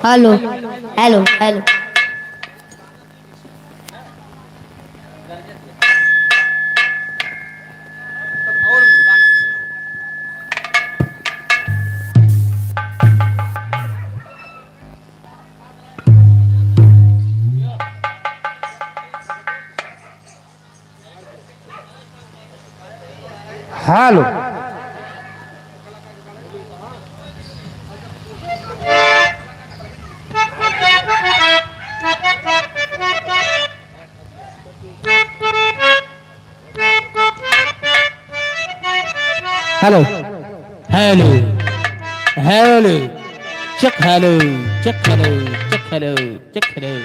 Hello hello hello. Hello. Hello. Hello hello check hello check hello check hello check hello.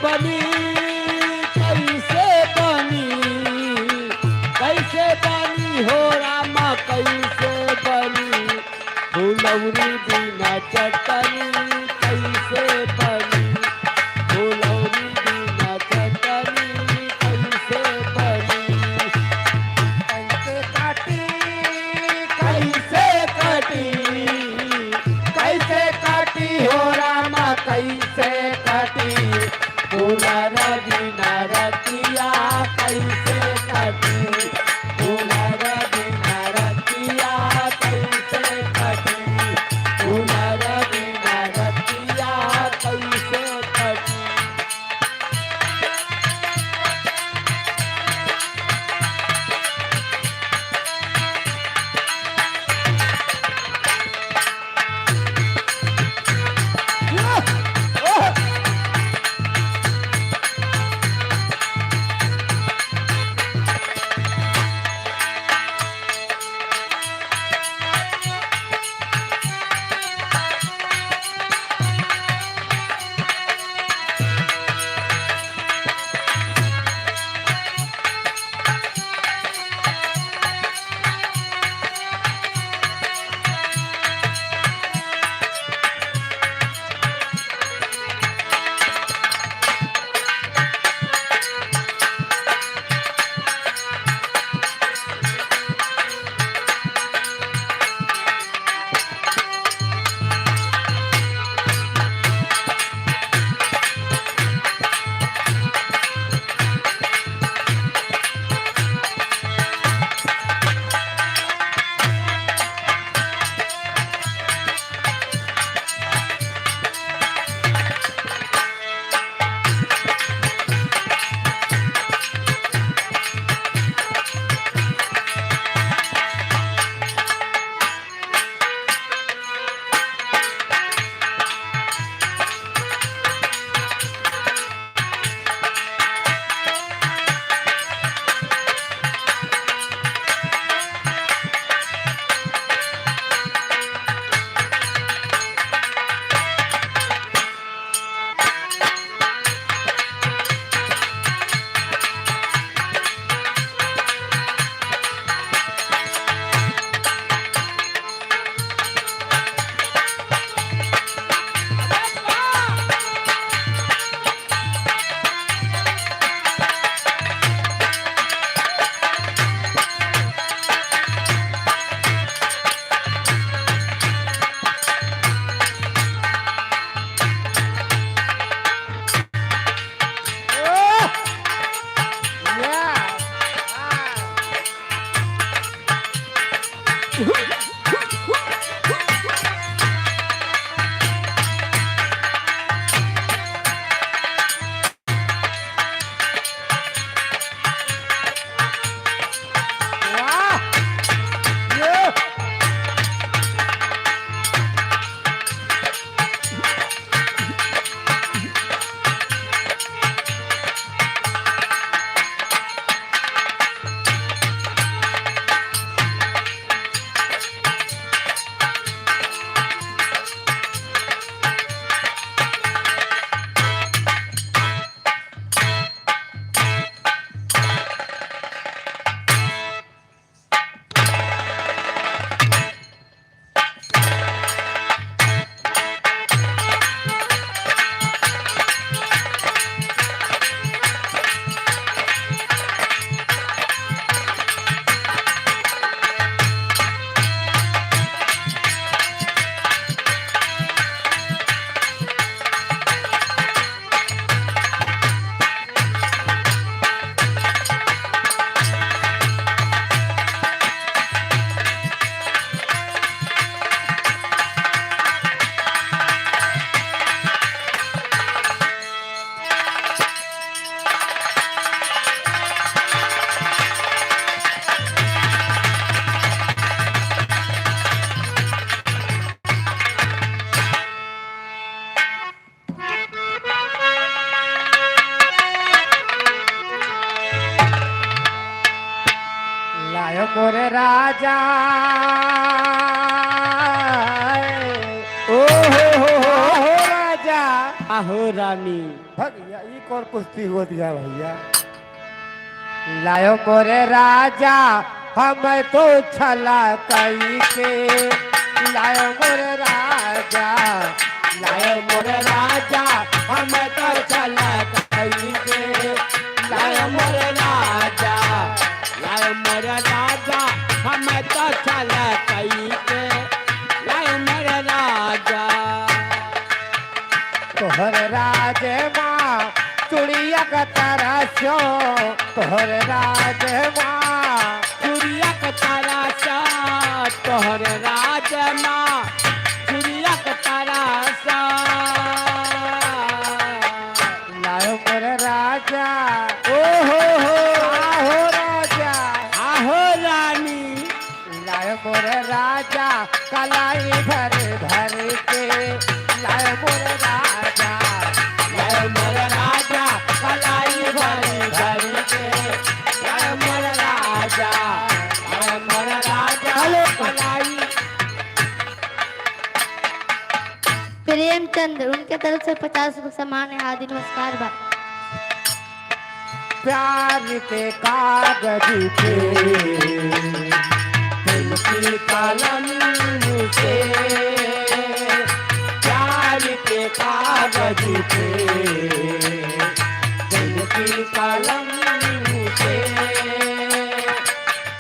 बनी कैसे बनी हो रामा कैसे बनी फुलौरी बिना चटनी कैसे बनी फुलौरी बिना चटनी कैसे बनी कैसे काटी हो रामा कैसे काटी फुलर बिना रतिया कैसे काटी फुलर बिना रतिया कैसे काटी फुलर बिना रतिया कैसे काटी मोर राजा ओ हो राजा आहो रानी। भैया ये कौन कुश्ती हो दिया भैया। लायो मोरे राजा हम तो छला कई के, लायो मोरे राजा, लायो मोरे राजा हम तो चला कहीं के, लायो मोरे राजा, लायो मोरे राजा हम तो चला कहीं के, लायो मोरे राजा। तोहर राज माँ चुड़िया का तरसो, तोहर राज माँ चुड़िया का तरासा, तोहर राज माँ चुड़िया का तरासा। लायो मोरे राजा, ओहो हो, आहो राजा, आहो रानी। लायो मोरे राजा कलाई भर भर के, लायो मोरे राजा, लायो मोरे राजा कलाई भरी भरी के, लायो मोरे राजा, लायो मोरे राजा कलाई। प्रेमचंद उनके तरफ से 50 रुपये सामान है। आदि नमस्कार बा। प्यार के कागज पे दिल की कलम से, प्यार के कागज पे दिल की कलम से,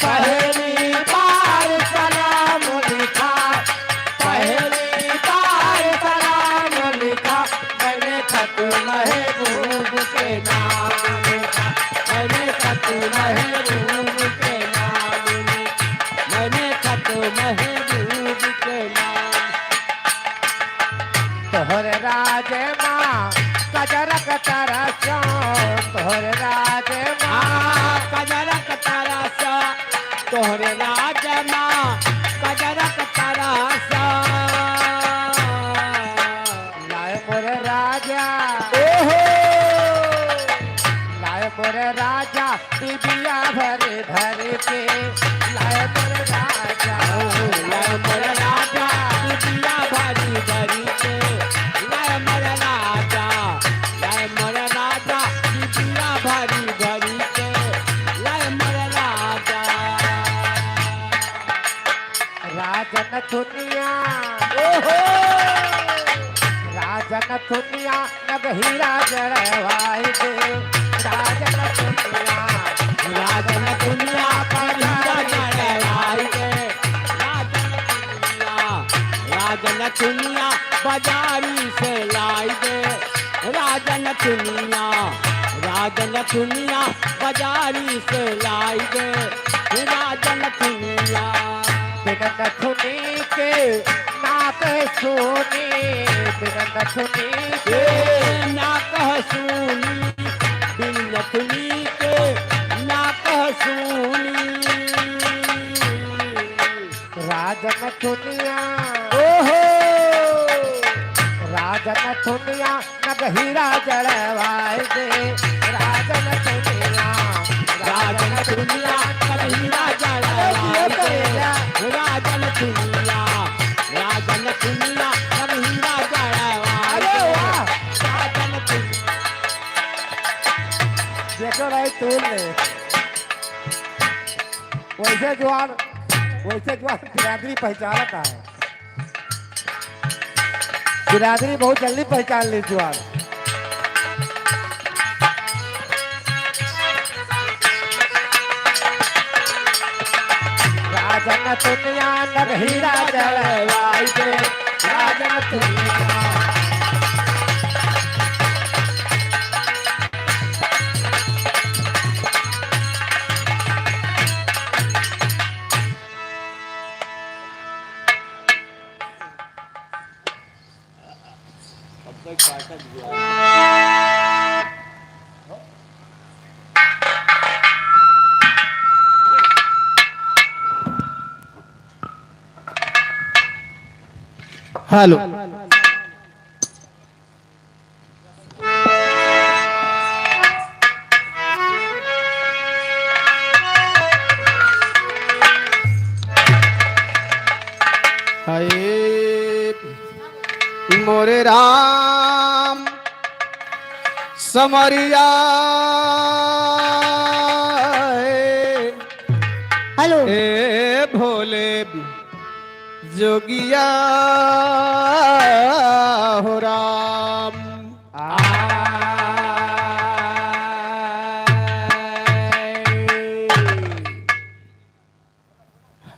पहली बार सलाम लिखा, पहली बार सलाम लिखा, मैंने खत महबूब के नाम लिखा, मैंने खत महबूब के नाम लिखा, मैंने खत महबूब के नाम। तोहर राज माँ कजरक तरसो, तोहर राज माँ कजरक तरासा, तोहरे राज माँ कजरक तरासा। लाए मोरे राजा, ओहो लाए मोरे राजा दिया भर भर के, लाए मोरे राजा, लाए मोरे राजा दिया भरी भरी के, लाए मोरे राजा, लाए मोरे राजा दिया भरी भरी के, लाए मोरे राजा। राजन दुनिया, ओहो राजन दुनिया नग हीरा जड़वाई दे, राजन दुनिया, राजन दुनिया पर हीरा जड़वाई दे, राजन दुनिया, राजन दुनिया बाजारी से लाई दे, राजन दुनिया, राजन दुनिया बाजारी से लाई दे, राजन दुनिया। बिनन धुनी के नाक सोनी, बिनन धुनी के ना कह सुनी, बिन नथुनी के ना कह सुनी। राजन दुनिया, ओहो राजन दुनिया नग हीरा जड़वाई दे, राजन दुनिया, राजन दुनिया कहीरा जड़वाई दे, राजन दुनिया, राजन दुनिया कहीरा जड़वाई अरे दे, वाह, राजन दुनिया। देखो भाई तूल ले, वैसे ज्वार बिरादरी पहचानता है, बिरादरी बहुत जल्दी पहचान ली ज्वार। राजन दुनिया नग हीरा जड़वाई दे, राजन दुनिया। हेलो हाय मोरे राम समरिया हेलो ए भोले जोगिया हो राम।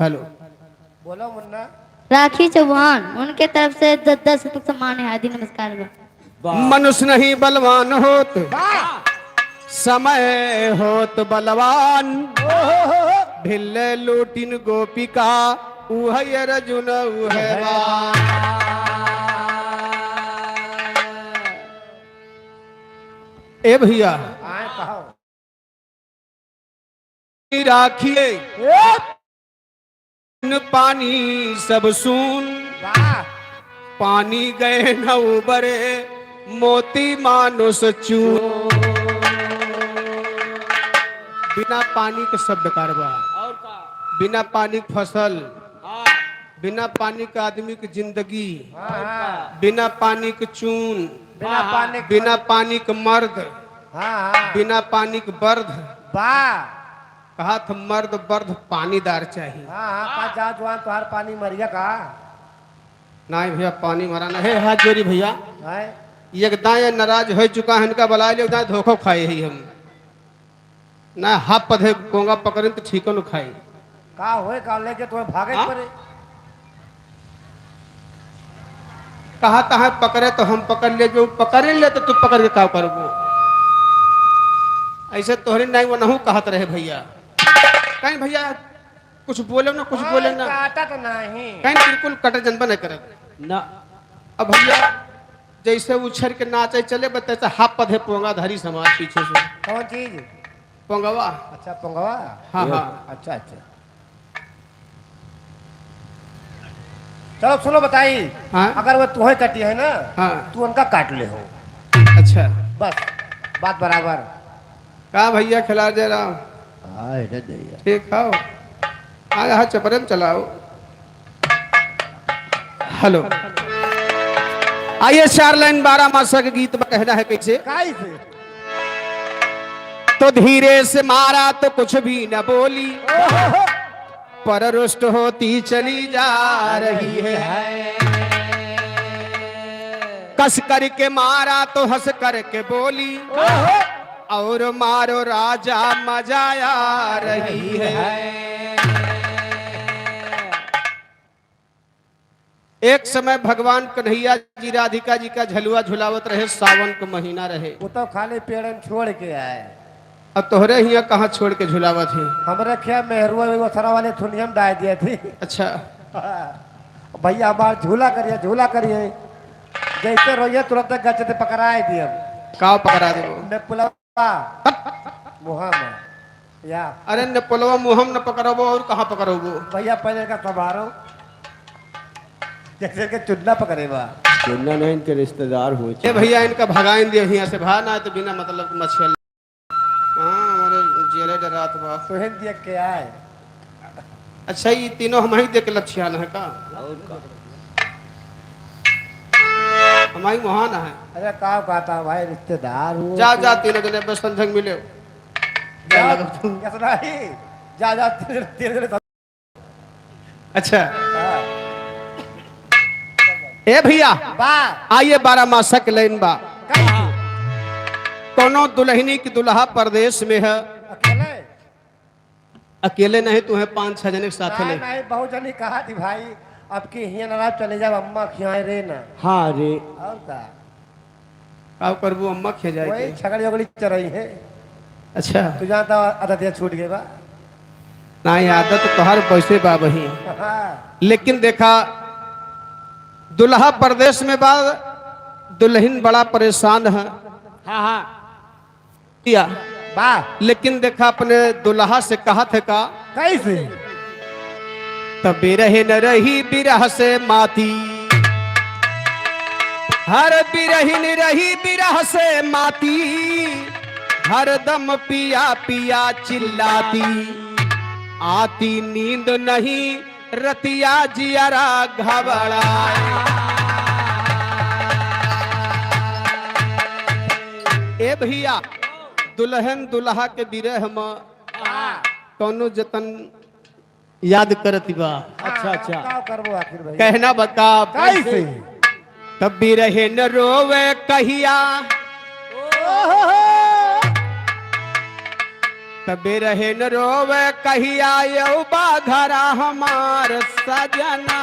हेलो बोलो मुन्ना। राखी चौहान उनके तरफ से 10 सम्मान है। हार्दिक नमस्कार बा। मनुष्य नहीं बलवान होत, वाह समय होत बलवान। भिल्ले लूटिन गोपिका उह अर्जुन उह ए भैया आए कहो। राखिए ए, पानी सब सून, वाह पानी गए न उबरे मोती मानुष चून। बिना पानी के शब्द कारवा, बिना पानी के फसल, बिना पानी के आदमी की जिंदगी, हाँ, बिना पानी के चून, बिना पानी के मर्द, हाँ बिना पानी के बर्द। वाह कहा था मर्द बर्द पानीदार चाहिए। हाँ जा जवान तुहार पानी मरिया का नहीं भैया पानी मरा ना है। हाथ जोड़ी भैया, है एक दाएं नाराज हो चुका है इनका बला ले दाएं धोखो खाए ही हम ना हाथ पधे कोंगा पकड़े तो ठीक न खाई। का होए का लेके तुम्हें भागे हाँ? पड़े। कहा तहा पकड़े तो हम पकड़ ले, जो पकड़े ले तो तू पकड़ के का करबो। ऐसे तोहरे नहीं वो नहू कहत रहे भैया। कहीं भैया कुछ बोले ना, कुछ बोले ना, काटा तो नहीं कहीं बिल्कुल कट जनबा नहीं करे ना। अब भैया जैसे उछर के नाचे चले बते हाथ पधे पोंगा धरी समाज पीछे से। कौन चीज पोंगवा अच्छा पंगवा। हाँ हाँ अच्छा अच्छा चलो सुनो बताई। हाँ? अगर वो तुम्हें कटी है ना हाँ तू उनका काट ले हो अच्छा बस बात बराबर। कहा भैया खिला दे रहा हूँ ठीक खाओ आगे हाथ चपरे में चलाओ। हेलो आइए 4 लाइन 12 मासा के गीत में कहना है कैसे। कैसे तो धीरे से मारा तो कुछ भी न बोली, पर रुष्ट होती चली जा रही है। कस करके मारा तो हंस करके बोली, और मारो राजा मजा आ रही है। एक समय भगवान कन्हैया जी राधिका जी का झलुआ झुलावत रहे, सावन का महीना रहे। वो तो खाली पेड़ छोड़ के आए। अब तोहरे हिया कहाँ छोड़ के झुलावत है। हमरे क्या मेहरुआ में वो सरा वाले थुनियम डाल दिए थी। अच्छा भैया हमार झूला करिए जैसे रोइए तुरंत गच से पकड़ाए दिए। का पकड़ा देबो ने पुलवा मुहा में या अरे न पोलवा मुहम न पकड़बो और कहाँ पकड़बो। भैया पहले का समारो जैसे के चुल्ला पकड़ेबा। चुन्ना नहीं इनके रिश्तेदार हुए ए भैया इनका भगाइन दिए हिया से भा ना तो बिना मतलब के मछली। हाँ हमारे जेले डरात बा तुहन दिए के आए। अच्छा ये तीनों हम ही देख लक्षियान है का हमारी महान है। अरे का कहता भाई रिश्तेदार हूँ। जा जा तीनों जने बस संजंग मिले कैसा नहीं जा जा तेरे अच्छा ए भैया बा आइए 12 मासा के लाइन बा। कोनो दुल्हनी की दुल्हा परदेश में है, अकेले अकेले नहीं तुम्हें 5-6 जने के साथ ले। नहीं बहुत जनी कहा थी भाई अब की हिया नाराज चले जाओ अम्मा खियाए रे ना। हाँ रे और का का करबू अम्मा खे जाए वही छगड़ी वगड़ी चल रही है। अच्छा तू जानता आदत छूट गई बा। नहीं आदत तो हर पैसे बा वही, हाँ लेकिन देखा दुल्हा परदेश में बा, दुल्हन बड़ा परेशान है। हाँ हाँ किया बा लेकिन देखा अपने दुल्हा से कहा थे का कैसे तब बिरह न रही बिरह से माती, हर बिरहिन रही बिरह से माती, हर दम पिया पिया चिल्लाती, आती नींद नहीं रतिया जियरा घबराए। ए भैया दुल्हन दुल्हा के विरह में कौनो जतन याद करत बा। अच्छा अच्छा का करबो आखिर भाई कहना बता कैसे तब बिरहे न रोवे कहिया तब बिरहे न रोवे कहिया यौ बाघरा हमार सजना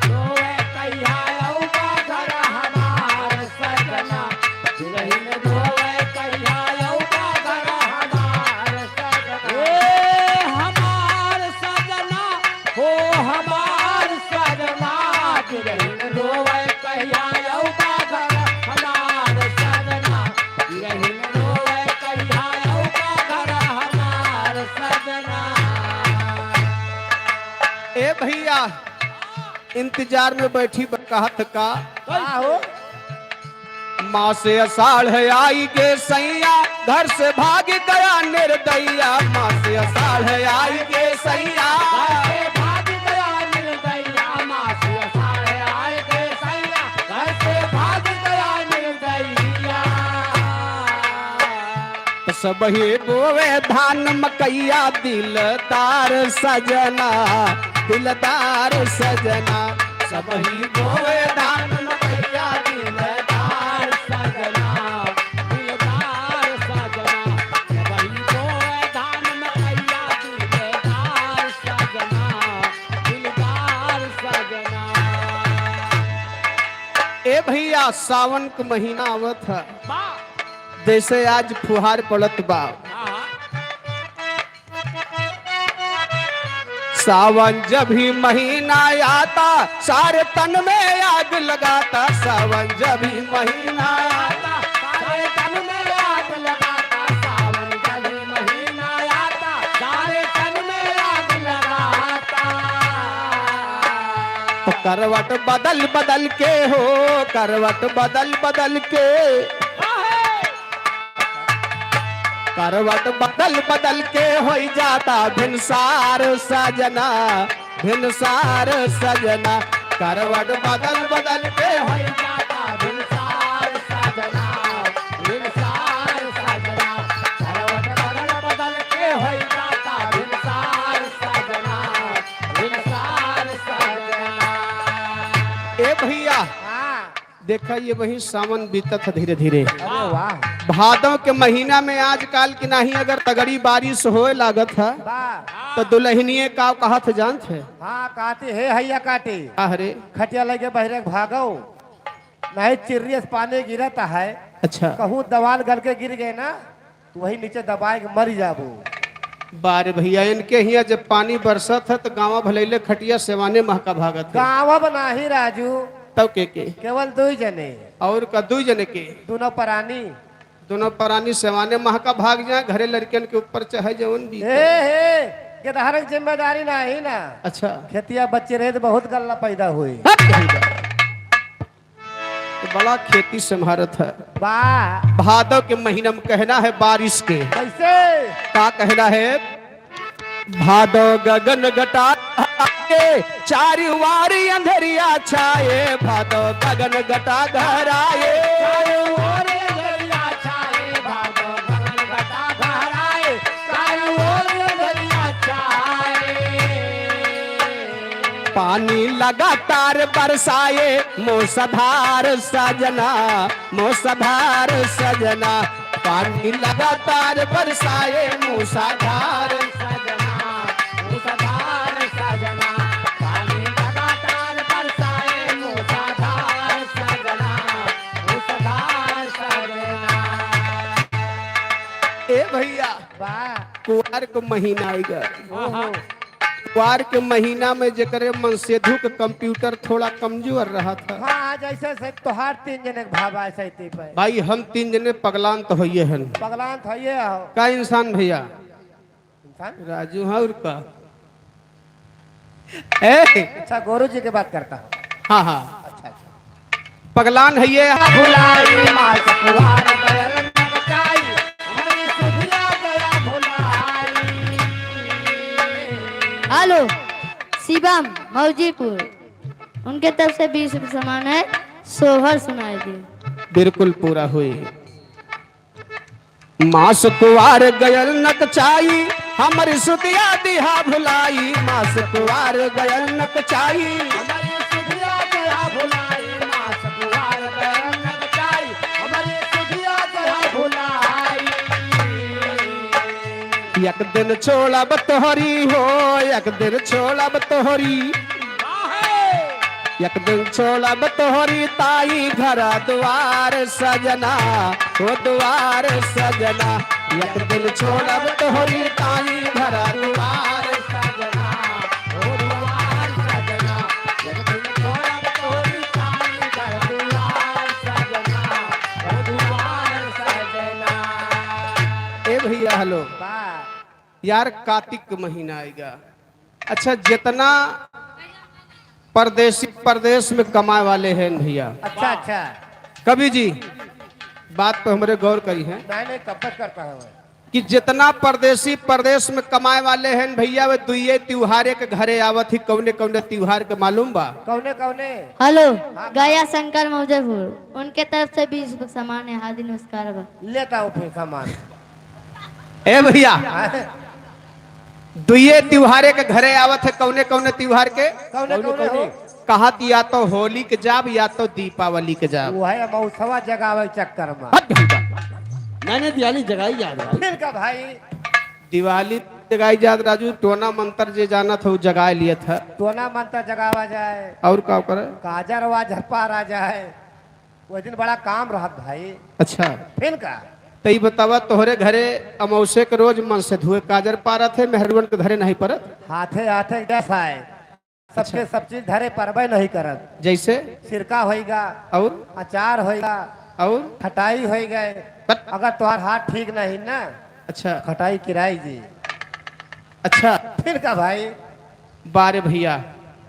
रोवे कहिया यौ बाघरा हमार सजना बिरहे न रोवे कहिया यौ बाघरा हमार सजना ए हमार सजना हो हमार सजना बिरहे न रोवे कहिया यौ बाघरा हमार सजना बिरहे न रोवे कहिया यौ बाघरा हमार सजना। ए भैया इंतजार में बैठी कहत का हो माँ से अषाढ़ आई गे सैया घर से भाग गया निर्दया माँ से अषाढ़ आई गे सैया भाग गया निर्दया माँ से अषाढ़ आई गे सैया घर से भाग गया निर्दया सब ही बोवे धान मकैया दिलदार सजना दिलदार सजना सब ही बोवे धान मकैया दिलदार सजना दिलदार सजना सब ही बोवे धान मकैया दिलदार सजना दिलदार सजना। ए भैया सावन का महीना आवत है जैसे आज फुहार पड़त बा सावन जब ही महीना आता सारे तन में आग लगाता सावन जब ही महीना आता सारे तन में आग लगाता सावन जब ही महीना आता सारे तन में आग लगाता तो करवट बदल बदल के हो करवट बदल बदल के करवट बदल बदल के हो जाता भिनसार सजना भिनसार सजना करवट बदल बदल के हो जाता भिनसार सजना भिनसार सजना करवट बदल बदल के हो जाता भिनसार सजना भिनसार सजना। ए भैया देखा ये वही सावन बीतत है धीरे धीरे अरे वाह भादों के महीना में आजकल की नहीं अगर तगड़ी बारिश होए लागत है वाह तो दुल्हनिए का कहत जानत है हाँ काटे हे हैया काटे अरे खटिया लगे बहरे भागो नहीं चिर्री से पानी गिरता है अच्छा कहूँ दवाल गल के गिर गए ना तो वही नीचे दबाए के मर जाबो बारे भैया इनके यहाँ जब पानी बरसत है तो गाँव भलेले खटिया सेवाने महका भागत है गाँव बना ही राजू तब के केवल दो ही जने और का दू जने के दोनों परानी दोनों प्राणी सेवाने महका भाग जाए घरे लड़कियन के ऊपर चाहे जवन भी हे के जिम्मेदारी ना ही ना अच्छा खेतिया बच्चे रहे तो बहुत गल्ला पैदा हुई तो बड़ा खेती संभारत है वाह भादों के महीना में कहना है बारिश के कैसे का कहना है भादो गगन घटा के चारि वारी अंधेरिया छाए भादो गगन घटा घराए पानी लगातार बरसाए मूसधार सजना मूसधार सजना पानी लगातार बरसाए मूसधार सजना मूसधार सजना पानी लगातार बरसाए मूसधार सजना मूसधार सजना। ए भैया वाह कुआर को महीना आएगा ओहो कुआर के महीना में जकरे मन सेधु के कंप्यूटर थोड़ा कमजोर रहा था हाँ जैसे से तोहार तीन जने के भाव ऐसे ही पे भाई हम तीन जने पगलान तो होइए हन पगलान था ये हो का इंसान भैया इंसान राजू हाँ का ए अच्छा गुरु जी की बात करता हूँ हाँ हाँ अच्छा अच्छा पगलान है ये भुलाई माँ सकुवार दयाल नमकाई हमारी सुधिया गया भुलाई। हेलो शिवम मौजीपुर उनके तरफ से 20 रुपये सामान है सोहर सुनाई दी। बिल्कुल पूरा हुई मास कुवार गयल नकचाई हमारी सुतिया दिहा भुलाई, मास कुवार गयल नकचाई हमारी सुधिया गया भुलाई, मास कुवार गया नकचाई, हमारी सुधिया गया भुलाई। एक दिन छोड़ब तोहरी हो, एक दिन छोड़ब तोहरी, एक दिन छोड़ब तोहरी ताई घर द्वार सजना, हो द्वार सजना। एक दिन छोड़ब तोहरी ताई घर द्वार सजना, हो द्वार सजना। एक दिन छोड़ब तोहरी ताई घर द्वार सजना, हो द्वार सजना। ए भैया हेलो वाह, यार, कार्तिक महीना आएगा। अच्छा, जितना परदेसी परदेश में कमाए वाले हैं भैया, अच्छा अच्छा, कवि जी बात पे हमारे गौर करी है नहीं कब्बत करता है वो। कि जितना परदेसी परदेश में कमाए वाले हैं भैया, वे दुइये त्योहारे के घरे आवत ही। कौने कौने त्योहार के मालूम बा? कौने कौने? हेलो, गया शंकर मौजपुर, उनके तरफ से 20 सामान है, हार्दिक नमस्कार बा। लेता हूँ फिर सामान। ए भैया, दुइये त्योहारे के घरे आवत है। कौने कौने त्योहार के? कौने कौने हो? कहा या तो होली के जाब या तो दीपावली के जाब। वो है मौसवा जगावे चक्कर में। मैंने दिवाली जगाई याद है। फिर का भाई दिवाली जगाई जात राजू, टोना मंत्र जे जाना था वो जगाए लिए था। टोना मंत्र जगावा जाए, और क्या करे? काजर वा झपार आ जाए, वो दिन बड़ा काम रहत भाई। अच्छा, फिर का तई बतावा तोहरे घरे अमावस्या के रोज मन से धुए काजर पारत है, मेहरवन के घरे नहीं परत? हाथे हाथे कैसा है, सबके सब चीज धरे परबे नहीं करत। जैसे सिरका होएगा, और अचार होएगा, और खटाई हो गए। बट- अगर तुम्हार हाथ ठीक नहीं ना, अच्छा खटाई किराई जी। अच्छा, फिर का भाई बारे भैया,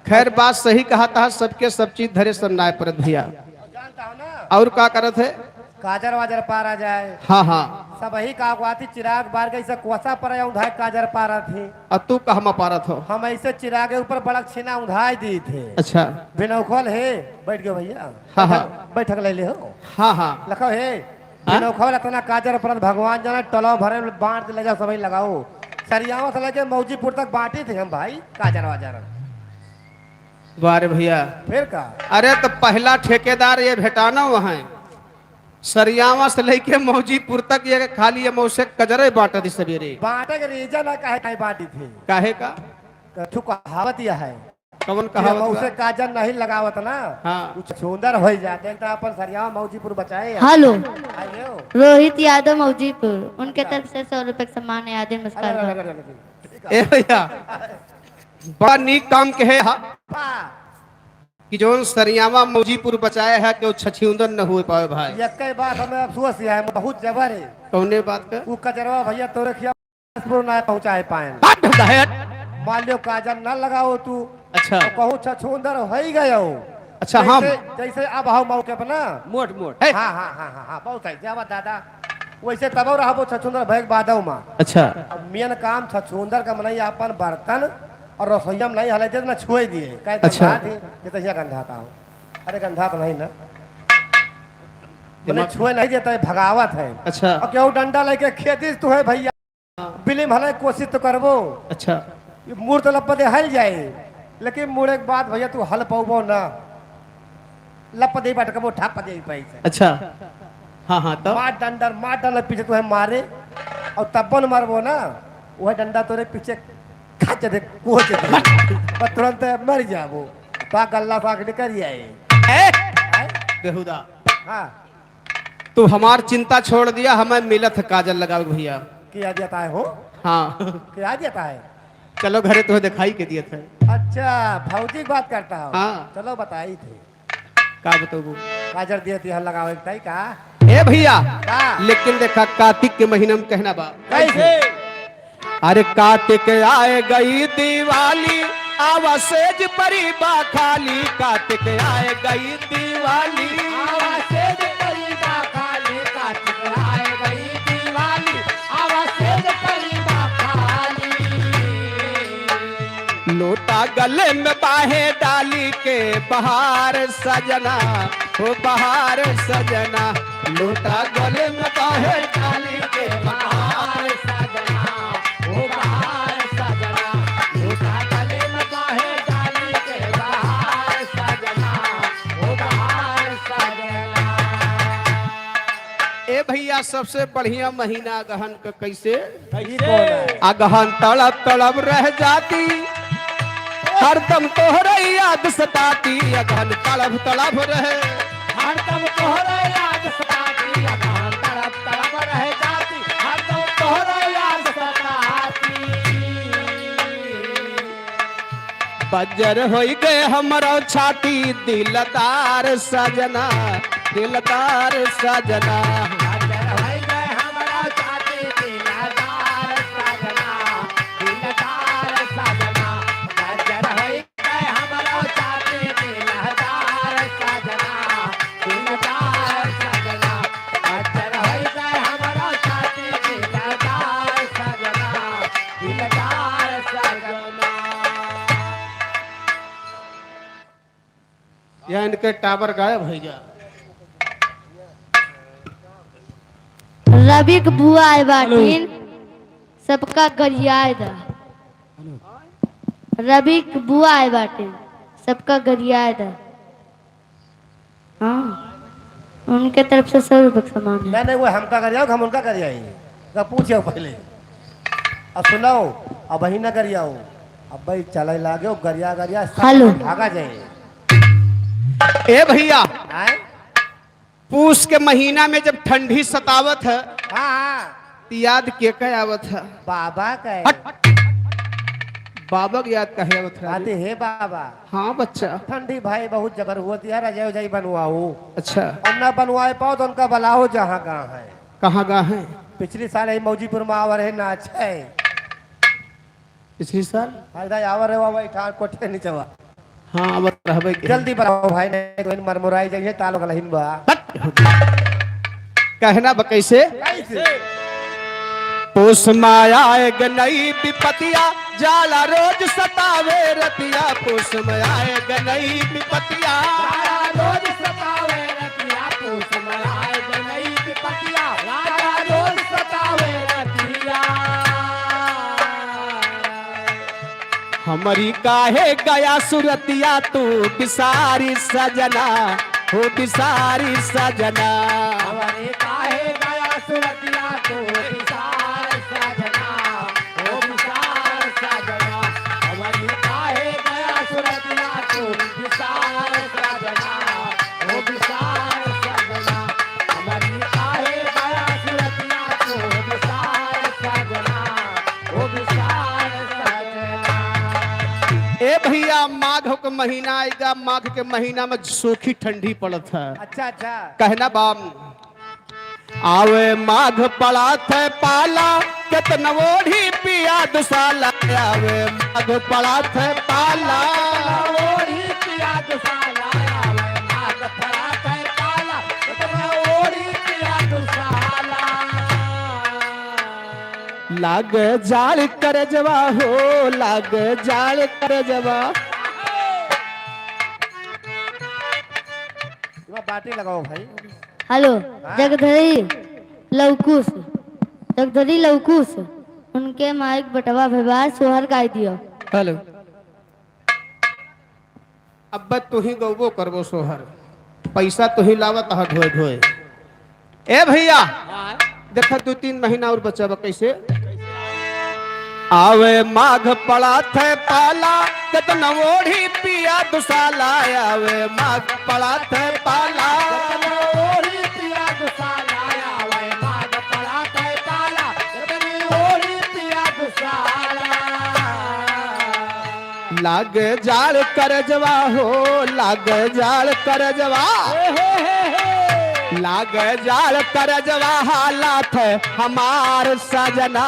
खैर बात सही कहा था, सबके सब चीज धरे सब नाय परत भैया। जानता हो ना, और क्या करत है? काजर वाजर पार आ जाए, हाँ हाँ, सब वही कागवाती चिराग बार गई से कोसा पर उधाय काजर पारा थी। और तू कहाँ पारत हो? हम ऐसे चिराग के ऊपर बड़ा छीना उधाई दी थे। अच्छा, बिनौखल है, बैठ गए भैया। हाँ, हाँ। बैठक ले ले हो, हाँ हाँ, लखो है बिनौखल इतना काजर पर भगवान जाना टलो भरे बांट ले जाओ, सभी लगाओ। सरियाओं से लेके मौजीपुर तक बांटी थे हम भाई काजर वाजर। बारे भैया, फिर का अरे तो पहला ठेकेदार ये भेटाना वहाँ सरियावा से लेके मौजीपुर तक ये खाली अमावस्या कजरे बांटा थी सवेरे। बांटे के रीजन है काहे काहे बांटी थी। काहे का? कथु कहावत यह है, कौन कहा कहावत उसे बा? काजर नहीं लगावत ना, हाँ। कुछ सुंदर हो जाते हैं। तो अपन सरियावा मौजीपुर बचाए। हेलो, आइए हो। रोहित यादव मौजीपुर, उनके तरफ से 100 रुपए का सामान है, हार्दिक नमस्कार बा। ए भैया, बड़ा नीक काम के है हा? कि जो सरियावा मौजीपुर बचाया है कि वो छछिंदर न हुए पाए भाई। ये बात हमें अफसोस है, बहुत जबर है। कौने बात का? वो कचरवा भैया तोरे खिया ना पहुंचाए पाए। मान लियो काजल न लगाओ तू, अच्छा तो कहूँ छछूंदर हो ही गए हो। अच्छा, हम जैसे अब आओ मौके पर ना। मोट मोट है। हाँ हाँ हाँ हाँ हाँ, बहुत है जावा दादा। वैसे तब रहो छछूंदर भैग बादव माँ। अच्छा, मेन काम छछूंदर का मनई अपन बर्तन और रसोईया में नहीं हले थे ना छुए दिए। कहे अच्छा। गंधा थी, ये तो यहाँ गंधाता हूँ। अरे गंधा तो नहीं ना, मैंने छुए नहीं देता है, भगावत है। अच्छा, और क्यों डंडा लेके खेती तू है भैया, बिली भले कोशिश तो करबो। अच्छा, मुड़ तो लप दे हल जाए, लेकिन मुड़े के बाद भैया तू हल पाबो ना, लप दे बटकबो ठाप दे पैसे। अच्छा, हाँ हाँ, तो मार डंडर मार डंडर पीछे तू है मारे, और तब न मारबो ना, वह डंडा तोरे पीछे खाच दे कोच दे, और तुरंत मर जाबो। पा गल्ला फाक निकल जाए। बेहुदा, हाँ, तू हमार चिंता छोड़ दिया, हमें मिलत है काजल लगाओ भैया। किया जाता है हो, हाँ, किया जाता है। चलो घरे तुम्हें दिखाई के दिए थे। अच्छा, भौजी की बात करता हो। हाँ। चलो बताई थे, का बताऊँ? काजर दिए थी हल लगावे ताई का। ए भैया, का लेकिन देखा कार्तिक के महीने में कहना बा, कैसे? अरे कार्तिक आए गई दिवाली, आवा सेज परी बा खाली। कार्तिक आए गई दिवाली, आवाज़ परी बा खाली, कार्तिक आए गई दिवाली, आवाज़ परी बा खाली। लोटा गले में बाहे डाली के बहार सजना, हो बहार सजना, लोटा गले में बाहे डाली के बहार सजना, हो बहार सजना, लोटा गले में बाहे डाली के बहार सजना, हो बहार सजना। ए भैया सबसे बढ़िया महीना अगहन का कैसे? अगहन तड़प तड़प रह जाती, हरदम तोहरे याद सताती, अगहन तड़प तड़प रहे, हरदम तोहरे याद सताती, अगहन तड़प तड़प रह जाती, हरदम तोहरे याद सताती। बज्जर होई गए हमरो छाती, दिलदार सजना, दिलदार सजना, बज्जर होई गए हमरो छाती, दिलदार सजना, दिलदार सजना, बज्जर होई गए हमरो छाती, दिलदार सजना, दिलदार सजना, बज्जर होई गए हमरो छाती, दिलदार सजना, दिलदार सजना। यह इनके टावर गायब हो गया। रवि के बुआ आए बाटिन, सबका गरियाए दा। रवि के बुआ आए बाटिन, सबका गरियाए दा। हाँ, उनके तरफ से 100 रुपये का सामान है। नहीं नहीं, वो हमका कर जाओ, हम उनका कर जाएंगे। पूछो पहले, अब सुनाओ, अब वही ना कर जाओ, अब भाई चले लागे गरिया गरिया हेलो। भागा जाए। ए भैया, आए? पूस के महीना में जब ठंडी सतावत है, हाँ हाँ, तो याद के कह आवत है? बाबा का है। हट। बाबा की याद कहे आवत है? आते हे बाबा। हाँ बच्चा। ठंडी भाई बहुत जबर हुआ यार, अजय उजय बनवाओ। अच्छा, और ना बनवाए पाओ तो उनका बलाओ जहाँ कहाँ है। कहाँ गा है? पिछली साल ही मौजीपुर में आवर है नाच है। पिछली साल? फायदा आवर है वही ठार कोठे नीचे हुआ। हाँ अब रहबे के। जल्दी बनाओ भाई, नहीं तो इन मरमुराई जाइए तालो गलहिन बा। कहना बा कैसे? कैसे? पूस माया एक नई विपतिया, जाला रोज सतावे रतिया, पूस माया एक नई विपतिया, जाला रोज सतावे रतिया, पूस माया एक नई विपतिया, जाला रोज सतावे रतिया। हमारी काहे गया सुरतिया, तू बिसारी सजना, हो बिसारी सजना, हमारी काहे गया सुरतिया, तू बिसारी सजना, हो बिसारी सजना, हमारी काहे गया सुरतिया, तू बिसारी सजना, हो बिसारी सजना, हमारी काहे गया सुरतिया, तू बिसारी सजना, हो बिसारी सजना। ए भैया, माघ के महीना आएगा, माघ के महीना में सूखी ठंडी पड़त है। अच्छा अच्छा, कहना बाम, आवे माघ पड़ा थे पाला, कितना ओढ़ी पिया दुसाला, आवे माघ पड़ा थे पाला, ओढ़ी पिया दुसाला, आवे माघ पड़ा थे पाला, कितना ओढ़ी पिया दुसाला। लाग जाल कर जवा हो, लाग जाल कर जवा। बाटी लगाओ भाई। हेलो, जगधरी लवकुश, जगधरी लवकुश, उनके माइक बटवा व्यवहार सोहर गाय दियो। हेलो, अब तू ही गौबो करबो सोहर, पैसा तू ही लावत हा ढोए ढोए। ए भैया, देखा 2-3 महीना और बचा बा कैसे? आवे माघ पड़ा थे पाला, कितना ओढ़ी पिया दुसाला, आवे माघ पड़ा थे पाला, कितना ओढ़ी पिया दुसाला, आवे माघ पड़ा थे पाला, कितना ओढ़ी पिया दुसाला। लाग जाल कर जवा हो, लाग जाल कर जवा, लाग जाल कर जवा, हालात है हमार सजना,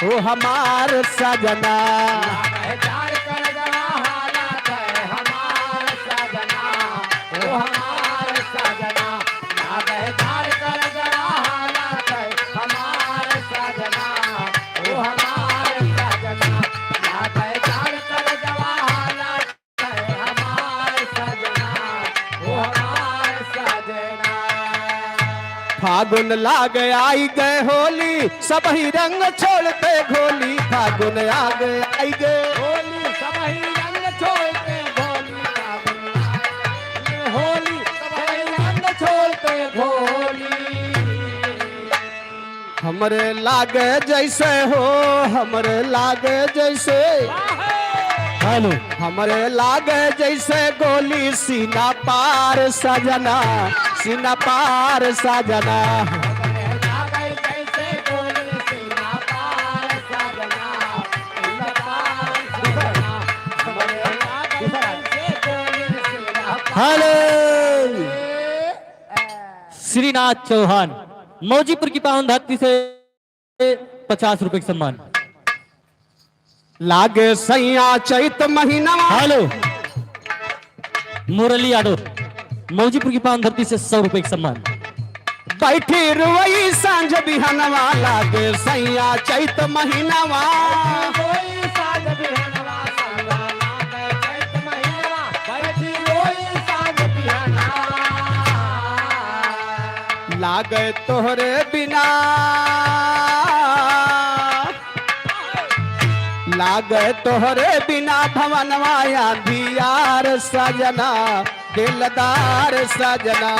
ओ हमार सजना, लाग जाल कर जवा, हालात है हमार सजना, ओ हमार सजना, लाग जाल कर जवा, हालात है हमार सजना, ओ हमार सजना, लाग जाल कर जवा, हालात फागुन लाग आई गए होली, सब ही रंग छोड़ते घोली। फागुन आ गए आई गए होली सब ही रंग छोड़ते होली, फागुन होली सब ही रंग छोड़ते होली। हमरे लागे जैसे हो, हमरे लागे जैसे, हेलो, हमरे लागे जैसे गोली सीना पार सजना, सीना पार सजना। हेलो, श्रीनाथ चौहान मौजीपुर की पावन धरती से 50 रुपए का सम्मान। लागे सैया चैत महीना। हेलो, मुरली यादव मौजीपुर की पावन धरती से 100 रुपए का सम्मान। बैठी रुई सांझ बिहनवा, लागे सैया चैत महीनावा। लागे तोहरे बिना, लागे तोहरे बिना भवनवा अंधियार सजना, दिलदार सजना।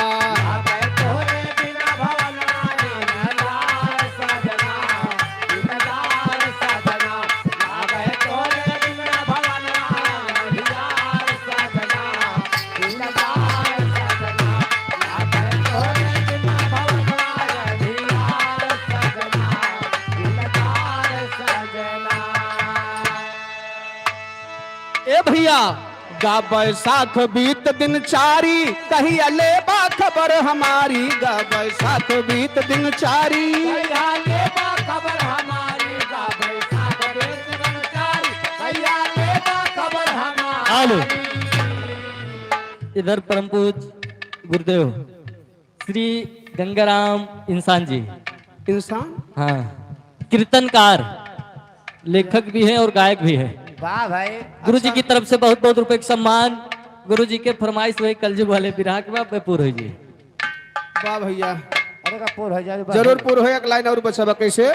ए भैया, गा बैसाख बीत दिन चारी, कहिया लेबा खबर हमारी। गा बैसाख बीत दिन चारी, हेलो, इधर परम पूज गुरुदेव श्री गंगाराम इंसान जी, इंसान, हाँ, कीर्तनकार, लेखक भी है और गायक भी है। वाह भाई, गुरुजी की तरफ से बहुत बहुत रुपए का सम्मान। गुरुजी के फरमाइश हुए कलजुग वाले विराह के बाद पूर्ण हो जी। वाह भैया, अरे का पूर हो जाए, जरूर पूर्ण हो। एक लाइन और बचा कैसे।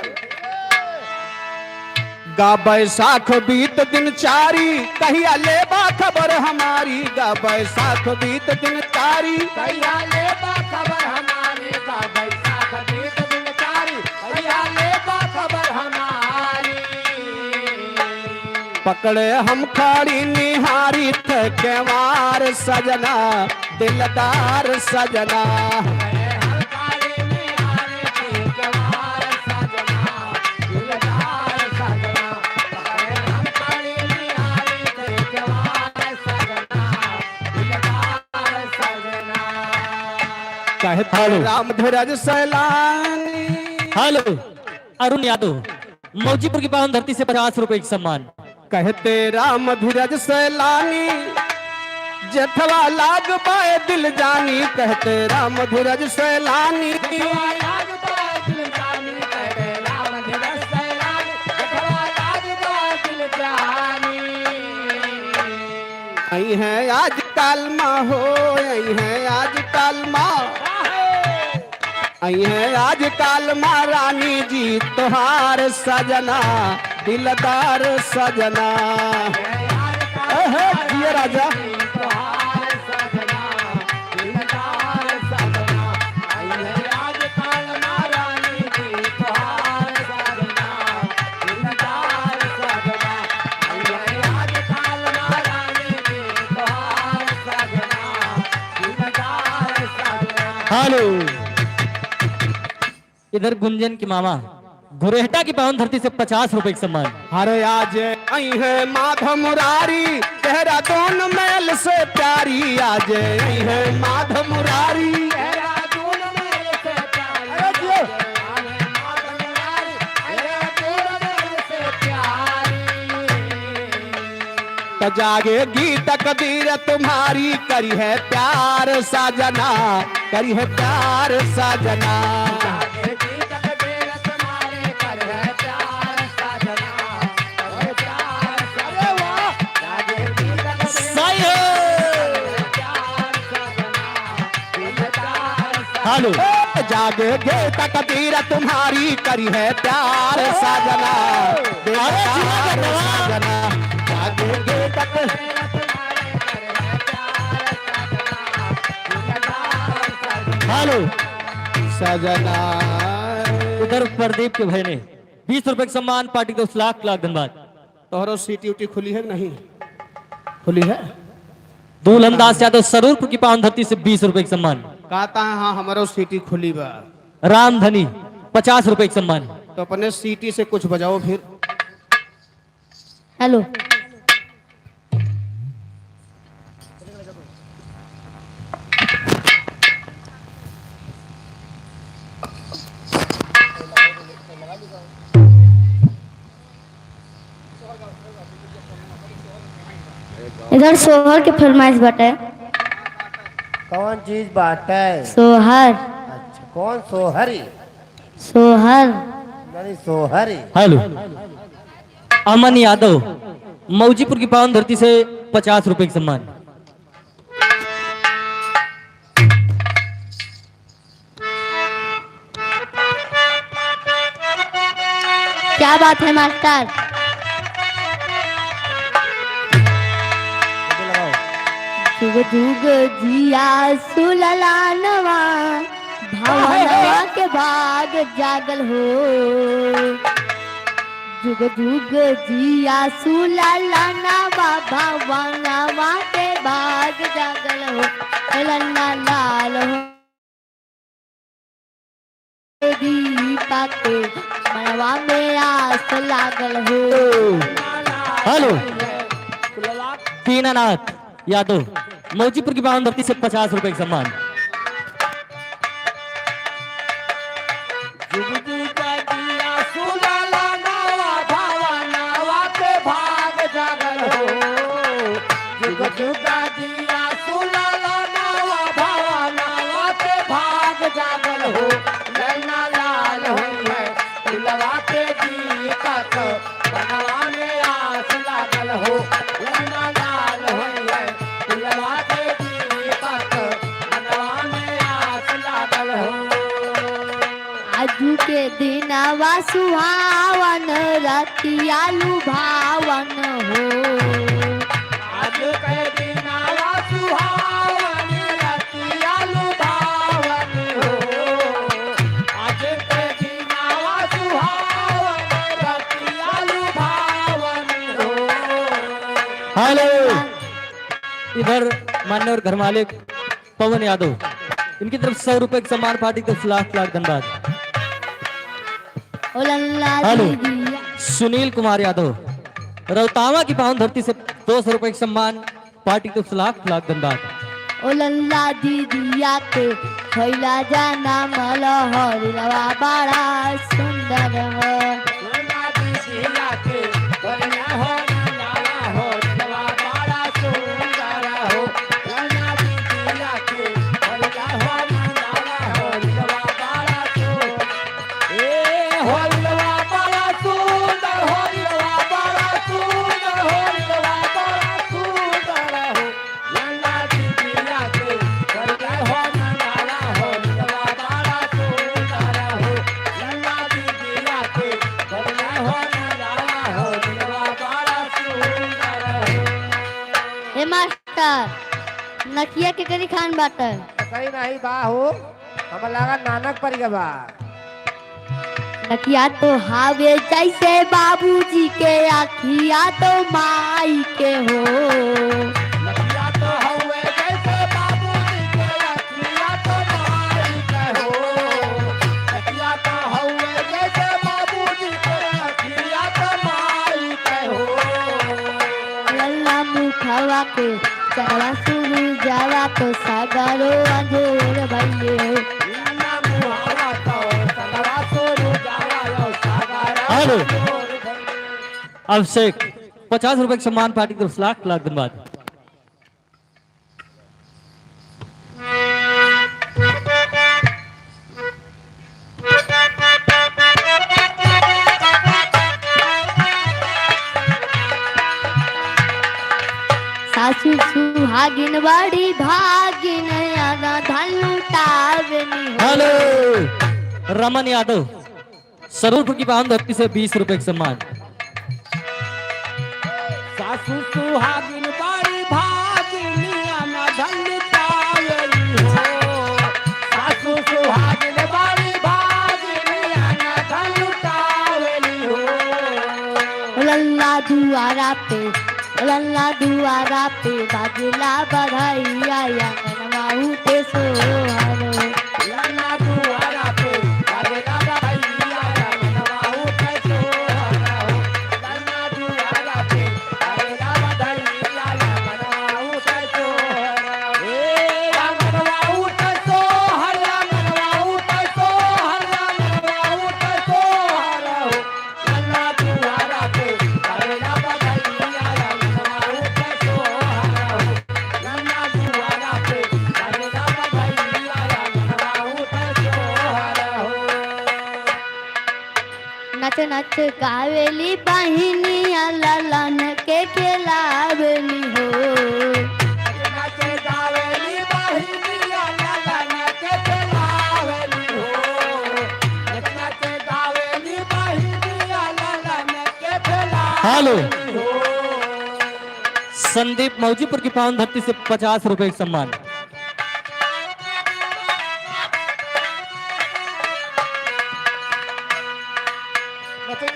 गा बैसाख बीत दिन चारी, कहिया लेबा खबर हमारी। गा बैसाख बीत दिन चारी, पकड़े हम खाड़ी निहारी थे केवार सजना, दिलदार सजना। कहते राम धीरज सैलानी। हेलो, अरुण यादव मौजीपुर की पावन धरती से 50 रुपए का सम्मान। कहते राम धीरज सैलानी, जथवा लाग पाए दिल जानी। कहते राम धीरज सैलानी, आई है आज काल माँ हो, आई है आज काल माँ, आई है आज काल माँ रानी जी तोहार सजना, दिलदार सजना। ये राजा हेलो, इधर गुंजन की मामा घुरेहटा की पावन धरती से 50 रुपए का सम्मान। अरे आज आई है माधव मुरारी, देहरादून मेल से प्यारी। आज आई है माधव मुरारी, जागेगी तकदीर तुम्हारी। करी है प्यार साजना, करी है प्यार साजना। हेलो, जागेगे तकदीर तुम्हारी करी है प्यार साजना, बेकरार साजना, जागेगे तकदीर हेलो। सजना। उधर प्रदीप के भाई ने 20 रुपए का सम्मान, पार्टी को 10 लाख लाख धन्यवाद। तोहरो सीटी उटी खुली है कि नहीं? खुली है। दूलंदाज यादव सरूरपुर की पावन धरती से 20 रुपए का सम्मान। कहता है हाँ हमारो सीटी खुली बा। रामधनी 50 रुपए का सम्मान। तो अपने सीटी से कुछ बजाओ फिर। हेलो। इधर सोहर के फरमाइश बटे। कौन चीज बाटे? सोहर। अच्छा, कौन सोहरी? सोहर। नहीं सोहरी। हेलो। अमन यादव मौजीपुर की पावन धरती से 50 रुपए का सम्मान। क्या बात है मास्टर? जुग जुग जिया सुललानवा, भवनवा के भाग जागल हो। जुग जुग जिया सुललानवा, भवनवा के भाग जागल हो। लन्ना लाल हो दीपक मनवा में आस लागल हो। हेलो। दीनानाथ यादव मौजीपुर की पावन धरती से 50 रुपए का सम्मान। जुग जुग जिया सुललानवा, भवनवा के भाग जागल हो। जुग जुग जिया सुललानवा, भवनवा के भाग जागल हो। लैना लाल होई है दिलवा के दीपक, मनवा में आस लागल हो। लैना लाल होई है दिलवा के दीपक, मनवा में आस लागल हो। आजू के दिनवा सुहावन, रतिया लुभावन हो। आज के दिनवा सुहावन, रतिया लुभावन हो। आज के दिनवा सुहावन, रतिया लुभावन हो। हेलो। इधर मान्यवर घर मालिक पवन यादव, इनकी तरफ 100 रुपए का सम्मान, पार्टी को 10 लाख लाख धन्यवाद। ओ लल्ला हेलो। दीदिया। सुनील कुमार यादव रौतावा की पावन धरती से 200 रुपए का सम्मान, पार्टी को 10 लाख लाख धन्यवाद। ओ लल्ला दीदिया के खैला जाना मलहरिया बड़ा सुंदर हो। लैला दीदिया के बलिया हो लाला हो, दिलवा बड़ा सुंदर हो। लैला दीदिया के बलिया हो लाला हो, दिलवा बड़ा सुंदर। ए हो दिलवा बड़ा सुंदर हो, दिलवा बड़ा सुंदर हो, दिलवा बड़ा सुंदर हो। लैला दीदिया के बलिया हो लाला हो, दिलवा बड़ा सुंदर हो। लैला दीदिया के बलिया हो लाला हो, दिलवा बड़ा सुंदर हो। हे मास्टर, नकिया के करी खान बाटे। कहीं नहीं बा हो, हम लगा नानक पर गया बा। नकिया तो हावे जैसे बाबूजी के, आखिया तो माई के हो। लकिया तो हवे जैसे बाबूजी के, लकिया तो माई के हो। लकिया तो हवे जैसे बाबूजी के, लकिया तो माई के हो। लल्ला मुखवा के चला सुनु जावा तो सागरो अंजोर भइले हो। लल्ला मुहावा तो सगरा सोरू जावा लो सागरा। हेलो। अभिषेक 50 रुपए का सम्मान, पार्टी को 10 लाख लाख धन्यवाद। सासू सुहागिन बड़ी भागिन, आना धन लुटावे सुहावनी हो। हेलो रमन यादव सरूरपुर की पावन धरती से 20 रुपए का सम्मान। सासू सुहागिन बारी भागिनिया ना धन पावेली हो। सासू सुहागिन बारी भागिनिया ना धन पावेली हो। लल्ला दुआरा पे लल्ला दुआरा पे बाजला बढ़ाइया आंगनवा उठे सोहरो। लन्ना दुआरा पे बाजेला भैया रमनवा उठे सोहरा हो। लन्ना दुआरा पे बाजेला भैया रमनवा उठे सोहरा हो। ए रमनवा उठे सोहरा, रमनवा उठे सोहरा, रमनवा उठे सोहरा हो। लन्ना दुआरा पे बाजेला भैया रमनवा उठे सोहरा हो। लन्ना दुआरा पे बाजेला भैया रमनवा उठे सोहरा हो। नच नच गावेली बहिनिया ललन के खिलावेली हो। नाचे गावेली बहिनिया ललन के खिलावेली हो। नाचे गावेली बहिनिया ललन के हेलो खिलावेली हो। संदीप मौजीपुर की पावन धरती से 50 रुपए का सम्मान।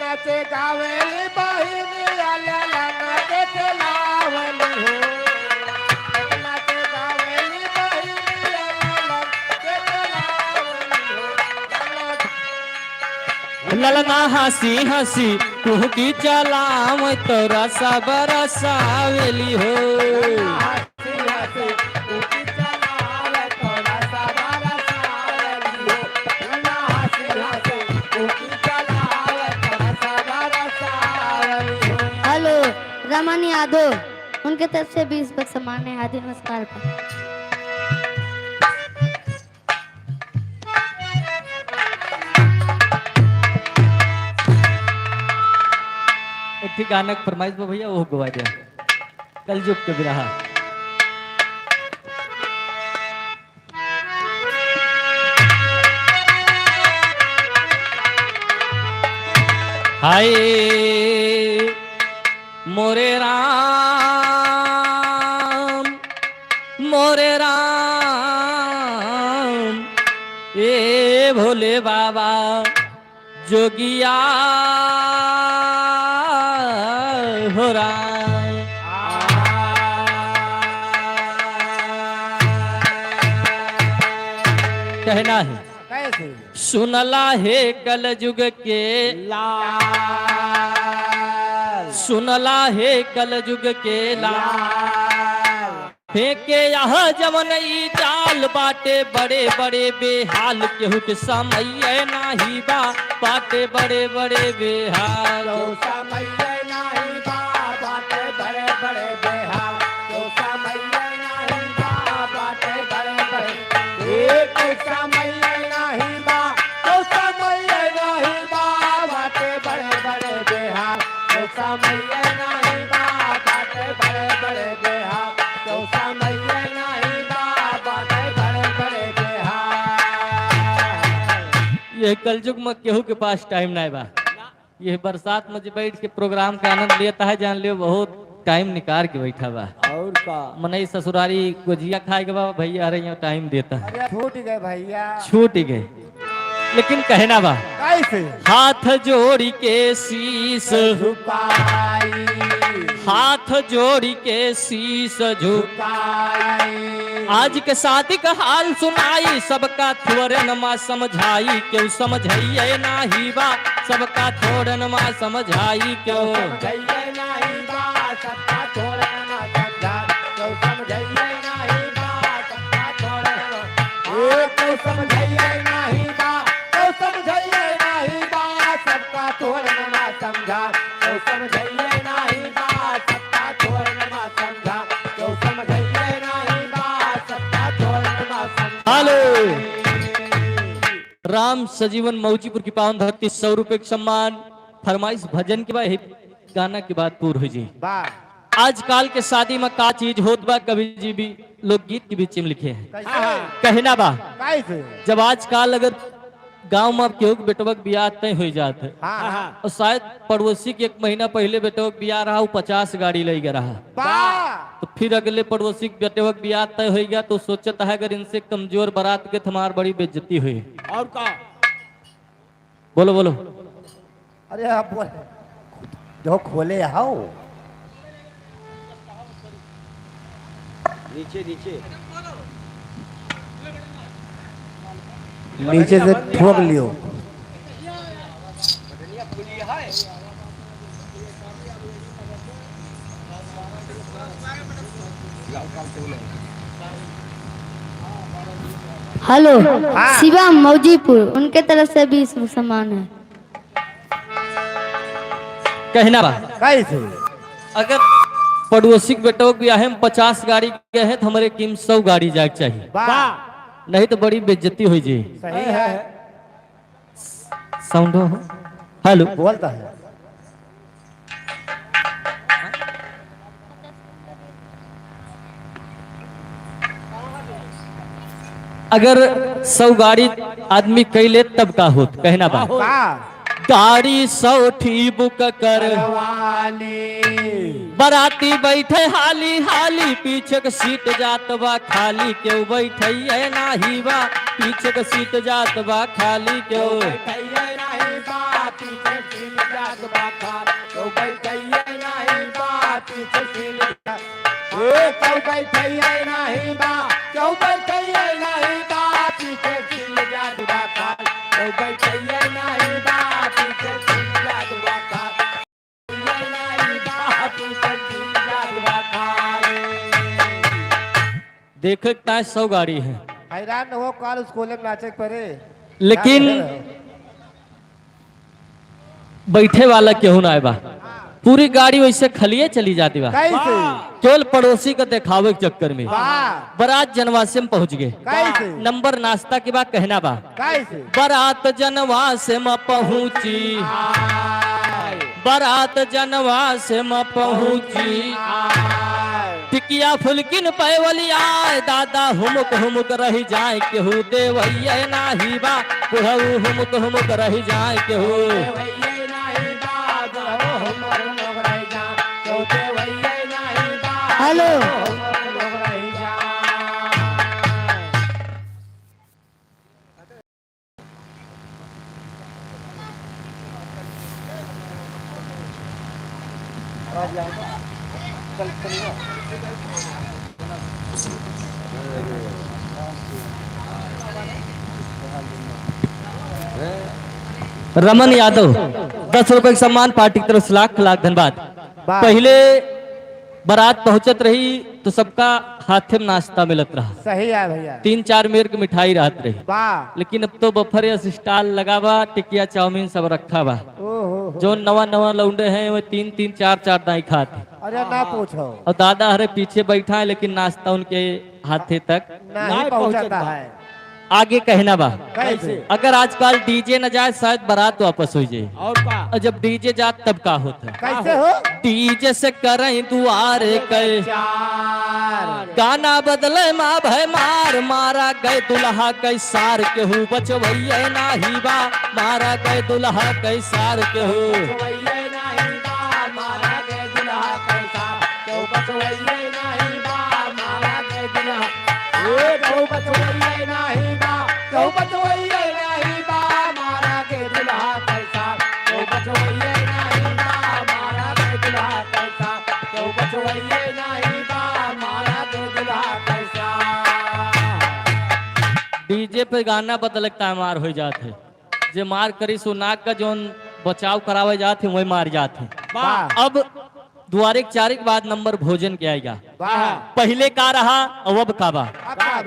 नाचे गावेली बहिनिया ललन के खिलावेली हो। नाचे गावेली बहिनिया ललन के खिलावेली हो। ललना हंसी हंसी कुह की चलाम तोरा सा बरसावेली हो। हंसी हंसी ऊँची चलावे तोरा सा बरसावेली हो। लल्ला हंसी हंसी ऊँची चलावे तोरा सा बरसावेली हो। हेलो रमन यादव उनके तरफ से 20 रुपए सम्मान है। हार्दिक नमस्कार का। एक ठीक गाना के फरमाइश बा भैया वो गवा दिया कल जुग के बिरहा। हाय मोरे राम ए भोले बाबा जोगिया हो राम। कहना है कैसे सुनला है कल युग के लाल सुनला है कल युग के लाल फेंके यह जवन ई जाल बाटे बड़े बड़े बेहाल केहू के समय नाही बा बाटे बड़े बड़े बेहाल। जो समय नहीं बा बाटे बड़े बड़े बेहाल। जो समय नहीं बा बाटे बड़े बड़े एक समय नहीं बा। जो समय नहीं बा बाटे बड़े बड़े बेहाल। जो समय नहीं बा बाटे बड़े बड़े बेहाल। जो समय नहीं बा बाटे बड़े बड़े बेहाल। ये कलयुग में केहू के पास टाइम नहीं बा। ये बरसात में जो बैठ के प्रोग्राम का आनंद लेता है जान लियो बहुत टाइम निकाल के बैठा बा। और का मनई ससुरारी गुजिया खाए के बा भैया अरे यहाँ टाइम देता है अरे छूट गए भैया। छूट ही गए लेकिन कहना बा कैसे हाथ जोड़ी के शीश झुकाई हाथ जोड़ी के शीश झुक आज के शादी का हाल सुनाई सबका थोड़न मा समझाई क्यों समझाइए नाही बा सबका थोड़न मा समझाई क्यों समझाइए नहीं बा सबका थोड़ा ना समझा तो समझाइए नहीं बा सबका थोड़ा ना तो समझाइए नहीं बा तो समझाइए नहीं बा सबका थोड़ा ना समझा तो समझाइए नहीं बा सबका थोड़ा ना समझा तो समझाइए नहीं बा सबका थोड़ा ना समझा। हेलो राम सजीवन मौजीपुर की पावन धरती 100 रुपए के सम्मान फरमाइश भजन के बाद गाना की बात पूर्ण हुई जी। वाह आजकल के शादी में का चीज होत बा, कभी जी भी लोकगीत के बीच में लिखे हैं। कैसे कहना बा कैसे जब आजकल अगर गांव में केहू के बेटवा के बियाह तय हो जात है, हाँ और शायद पड़ोसी के 1 महीना पहले बेटवा के बियाह रहा, वो 50 गाड़ी ले गया रहा, वाह तो फिर अगले पड़ोसी के बेटवा के बियाह तय हो गया, तो सोचता है अगर इनसे कमजोर बारात के तो हमारी बड़ी बेइज्जती हुई। और का बोलो बोलो। अरे आप बोल जो खोले आओ नीचे नीचे नीचे से ठोक लियो। हेलो, शिवम मौजीपुर, उनके तरफ से भी सामान है। कहना बा कैसे अगर पड़ोसी के बेटवा के बियाह में 50 गाड़ी गए हैं तो हमारे कीम 100 गाड़ी जाए चाहिए, वाह नहीं तो बड़ी बेइज्जती हो जी। सही है साउंड हो। हेलो, बोलता है अगर 100 गाड़ी आदमी कैले तब का होत। कहना बा वाह गाड़ी 100 ठी बुक कर बराती बैठे हाली हाली, पीछे के सीट जात बा खाली, क्यों बैठे नाही बा पीछे के सीट जात बा खाली, क्यों देखता है 100 गाड़ी है, हैरान न हो काल स्कूल में नाचे परे लेकिन बैठे वाला क्यों ना बा। पूरी गाड़ी वैसे खलिए चली जाती बा, कैसे केवल पड़ोसी को दिखावे के चक्कर में। वाह बारात जनवासे में पहुंच गए, कैसे नंबर नाश्ता के बाद कहना बा कैसे बारात जनवासे में पहुंची, बारात जनवासे में पहुंची, टिकिया फुलकिन पैवलिया दादा हुमुक हुमुक रही जाए केहू देवैया नाही बा, बुढ़ऊ हुमुक हुमुक रही जाए केहू। हेलो, रमन यादव 10 रुपए का सम्मान पार्टी की तरफ से लाख लाख धन्यवाद। वाह। पहले बारात पहुंचत रही तो सबका हाथे में नाश्ता मिलत रहा, सही है भैया 3-4 मेर की मिठाई रहत रही, वाह लेकिन अब तो बफर या स्टाल लगा बा, टिकिया चाउमीन सब रखा बा। ओहो जो नवा नवा लौंडे हैं वो 3-3 4-4 दाई खाते, अरे ना पूछो और दादा हरे पीछे बैठा है लेकिन नाश्ता उनके हाथे तक नहीं पहुंचाता है। आगे कहना बा कैसे अगर आजकल डीजे न जाए शायद बारात वापस हो जाए, और का और जब डीजे जात तब का होता है कैसे हो डीजे से करें दुआरे कई गाना बदले माँ भय मार, मारा गए दुल्हा कई सार केहू बचवैया नाही बा, मारा गए दुल्हा कई सार केहू। डीजे पे गाना बदलक मार हो जाते, जे मार करी सो नाक का जोन बचाव करावे जाते वही मार जाते। वाह अब द्वारे 4 के बाद नंबर भोजन के आएगा। वाह पहले का रहा अब का बा। वाह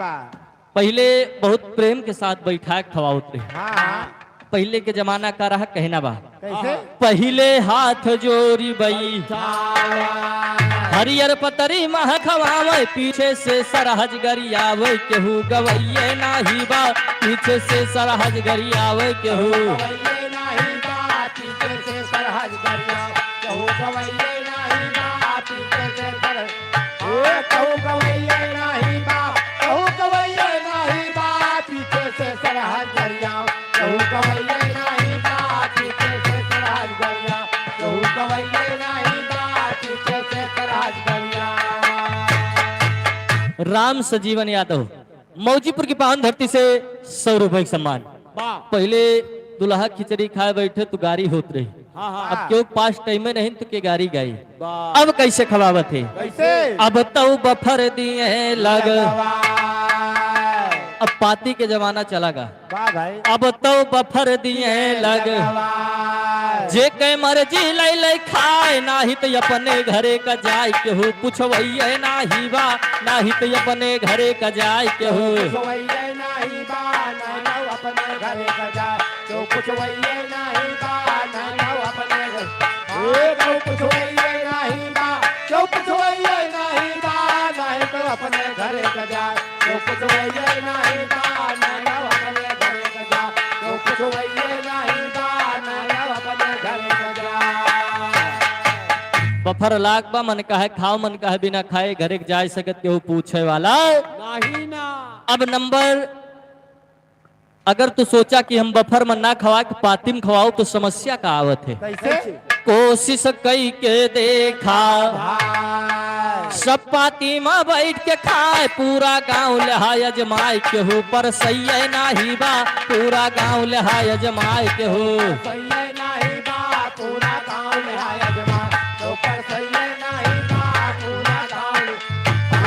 पहले बहुत प्रेम के साथ बैठा के खवाओत रहे, हाँ पहले के जमाना का रहा कहना बा कैसे पहले हाथ जोड़ी बई हरियर पतरी मह खवावे, पीछे से सरहज गरियावे केहू गवैये नाही बा, पीछे से सरहज गरियावे केहू। पीछे से सरहद ए कहूँ गवैया नहीं बा कहूँ गवैया नहीं बा पीछे से सरहद गरिया कहूँ गवैया नहीं बा पीछे से सरहद गरिया कहूँ गवैया नहीं बा पीछे से सरहद गरिया। राम सजीवन यादव मौजीपुर की पावन धरती से 100 रुपए का सम्मान। पहले दुल्हा खिचड़ी खाए बैठे तो गाड़ी होत रही, अब क्यों पास टाइम में नहीं तो के गाड़ी गई। अब कैसे खवावत है? कैसे? अब तो बफर दिए लग, अब पाती के जमाना चलागा। वाह भाई अब तो बफर दिए लग, जे के मर्जी लई लई खाए नाही तो अपने घरे का जाय केहू पुछवैये नाही बा नाही तो अपने घरे का जाय केहू पुछवैये नहीं बा नहीं अपने घरे का जाए तो पुछवैये नहीं बा नहीं अपने घर ए कहूँ पुछवैये नहीं बा तो पुछवैये नहीं बा नहीं तो अपने घरे का जाए तो पुछवैये नहीं बा नहीं अपने घरे का जाए तो पुछवैये नहीं बा नहीं अपने घरे का जाए। बफर लाख बा मन का है खाओ मन का है बिना खाए घरे के जाय सकत केहू पूछे वाला नहीं ना। अब नंबर अगर तू सोचा कि हम बफर में ना खवा के पाती में खवाओ तो समस्या का आवत है। कैसे? कोशिश कई के देखा सब पाती में बैठ के खाए पूरा गांव लहाय जमाए केहू पर सही नाही बा पूरा गांव लहाय जमाए केहू सही नहीं बा पूरा गाँव में आया जमा तो पर सही नहीं बा पूरा गाँव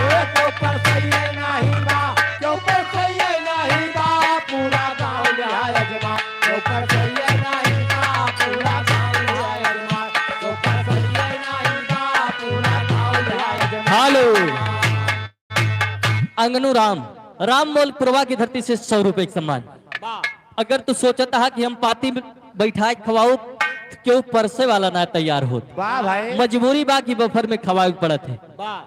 ए तो पर सही नहीं बा तो पर सही नहीं बा पूरा गाँव में आया जमा तो पर सही नहीं बा पूरा गाँव में आया जमा तो पर सही नहीं बा पूरा गाँव में आया जमा। हेलो अंगनू राम मोल पुरवा की धरती से 100 रुपए का सम्मान। अगर तू सोचता है कि हम पाती में बैठा के खवाओ क्यों परसे वाला ना तैयार हो, वाह भाई मजबूरी बा की बफर में खवाए पड़त है।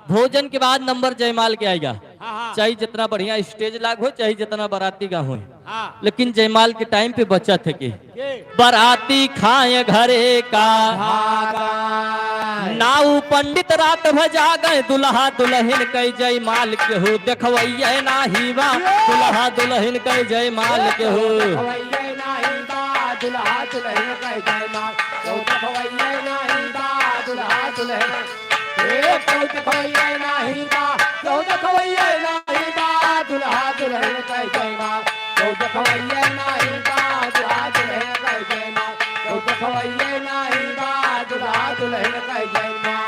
भोजन के बाद नंबर जयमाल के आएगा, चाहे जितना बढ़िया स्टेज लाग हो चाहे जितना बाराती का हो, लेकिन जयमाल के टाइम पे बचत है कि बाराती खाए घरे का नाऊ पंडित रात भजा गए दुल्हा दुल्हन कई जयमाल के हो देखवैया नाही बा दुल्हा दुल्हन कई जयमाल के हो खवैये नहीं बा दुल्हा दुल्हन कह जय माँ तो खवैये नहीं बा दुल्हा दुल्हन ए तो खवैये नहीं बा तो खवैये नहीं बा दुल्हा दुल्हन कह जय माँ तो खवैये नहीं बा दुल्हा दुल्हन कह जय माँ तो खवैये नहीं बा दुल्हा दुल्हन कह जय माँ।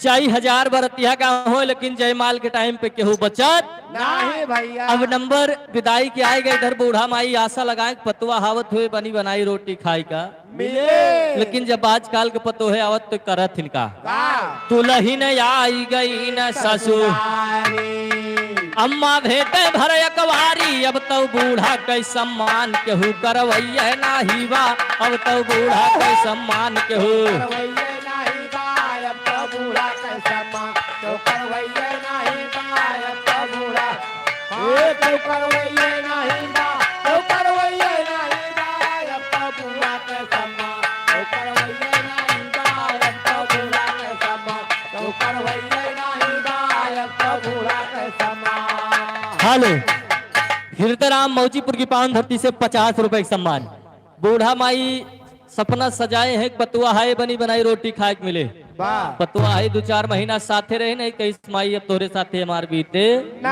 चाहे 1000 बरतिया का हो लेकिन जयमाल के टाइम पे केहू बचत नहीं भैया अब नंबर विदाई के आएगा इधर बूढ़ा माई आशा लगाए पतवा हावत हुए बनी बनाई रोटी खाई का मिले लेकिन जब आजकल के पतो है आवत तो करत इनका वाह दुल्हन आई गई न ससुर अम्मा भेटे भर अकवारी अब तो बूढ़ा कई सम्मान केहू करवैया नाही बा अब तो बूढ़ा कई सम्मान केहू करवैये नहीं बा अब तो बूढ़ा कैसा माँ तो करवैये नहीं बा अब तो बूढ़ा ए तो करवैये नहीं बा तो करवैये नहीं बा अब तो बूढ़ा कैसा माँ तो करवैये नहीं बा अब तो बूढ़ा कैसा माँ तो करवैये नहीं बा अब तो बूढ़ा कैसा माँ। हेलो हृदयराम मौजीपुर की पावन धरती से 50 रुपए का सम्मान। बूढ़ा माई सपना सजाए हैं पतुआ है बनी बनाई रोटी खाए के मिले वाह पतुआ है 2-4 महीना साथे रहे नहीं कई माई अब तोरे साथे हमार बीते ना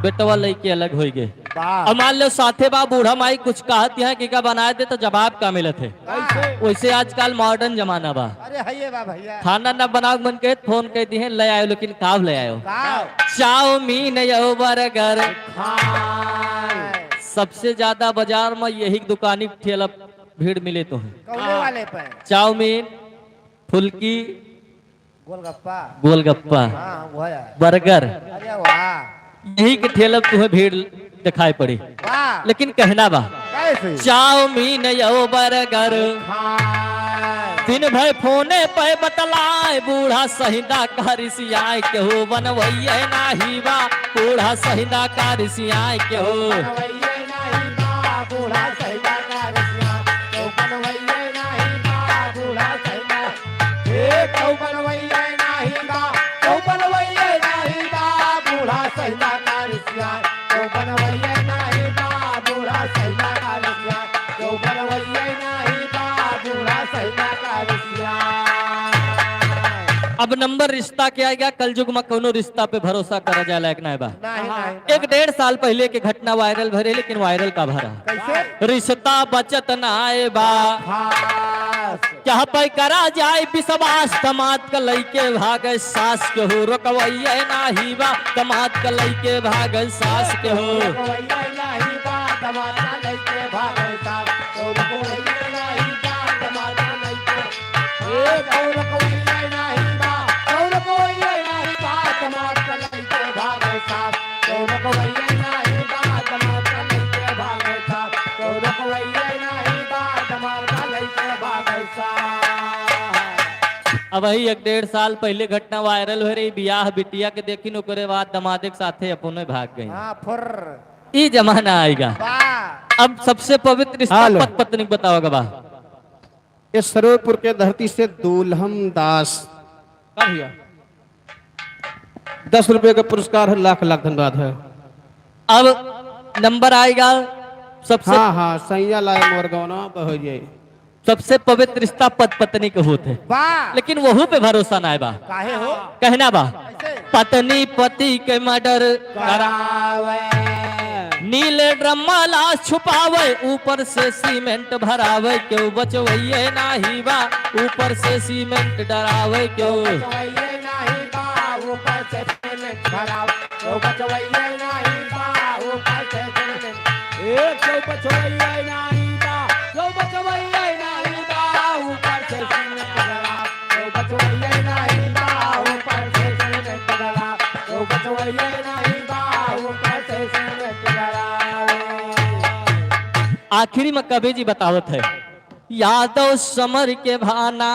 बेटवा लड़के अलग हो गए। वाह अब मान लो साथे बा बूढ़ा माई कुछ कहती है कि क्या बनाए दे तो जवाब का मिलत है। कैसे वैसे आजकल मॉडर्न जमाना बा अरे है बा भैया खाना न बनाओ मन के फोन कह दी है ले आयो लेकिन काव ले आयो खाओ चाउमीन यो बर्गर खाए सबसे ज्यादा बाजार में यही दुकानी ठेला भीड़ मिले तो है कौने वाले पे चाउमीन फुल्की गोलगप्पा गोलगप्पा हाँ वो है बर्गर अरे वाह यही के ठेला तुम्हें भीड़ दिखाई पड़ी वाह लेकिन कहना बा कैसे चाउमीन यो बर्गर खाए दिन भर फोने पे बतलाए बूढ़ा सहिदा कारिसियाए केहू बनवैया नाही बा बूढ़ा सहिदा कारिसियाए केहू बनवैये नहीं बा बूढ़ा सहिदा का रसिया तो बनवैये नहीं बा बूढ़ा सहिदा ए कौ अब नंबर रिश्ता के आ गया। कल युग में कोनो रिश्ता पे भरोसा करा जाए लायक नहीं बा। नहीं नहीं 1-1.5 साल पहले की घटना वायरल भरे, लेकिन वायरल का भरा कैसे रिश्ता बचत ना आए बा। खास क्या पे करा जाए विश्वास, दमाद का लइके भागे सास के हो, रोकवैया नाही बा दमाद का लइके भागे सास के हो। कोई नहीं बात माता लेके भागता तो कोई नहीं बात माता लेके ए कोई नहीं बात कोई नहीं बात माता लेके भागता तो कोई नहीं बात माता लेके भागता तो कोई नहीं बात माता लेके भागता। अब वही 1-1.5 साल पहले घटना वायरल हो रही, बियाह बिटिया के देखी ओकरे बाद दमादे के साथे अपने भाग गई। हां फुर ई जमाना आएगा। वाह अब सबसे पवित्र रिश्ता हालो। पत पत्नी को बताओ गवा। ये सरोजपुर के धरती से दुल्हन दास का भैया 10 रुपए का पुरस्कार है, लाख लाख धन्यवाद है। अब नंबर आएगा सबसे हाँ हाँ सैया लाए मोर गौना हो जाए। सबसे पवित्र रिश्ता पत पत्नी के होते, वाह लेकिन वहू पे भरोसा ना बा। काहे हो कहना बा ऐसे पत्नी पति के मर्डर करा, करावे नीले ड्रम लाश छुपावे, ऊपर से सीमेंट भरावे, क्यों बचवैये नाही बा ऊपर से सीमेंट डरावे क्यों। बचवैये नहीं बा ऊपर से सीमेंट भराव तो बचवैये नहीं बा ऊपर से सीमेंट ए क्यों बचवैये नहीं बा क्यों बचवैये नहीं बा ऊपर से सीमेंट भराव तो बचवैये नहीं बा ऊपर से सीमेंट भराव तो बचवैये नहीं बा ऊपर से सीमेंट भराव। आखिरी में कबीर जी बतावत है यादव समर के भाना,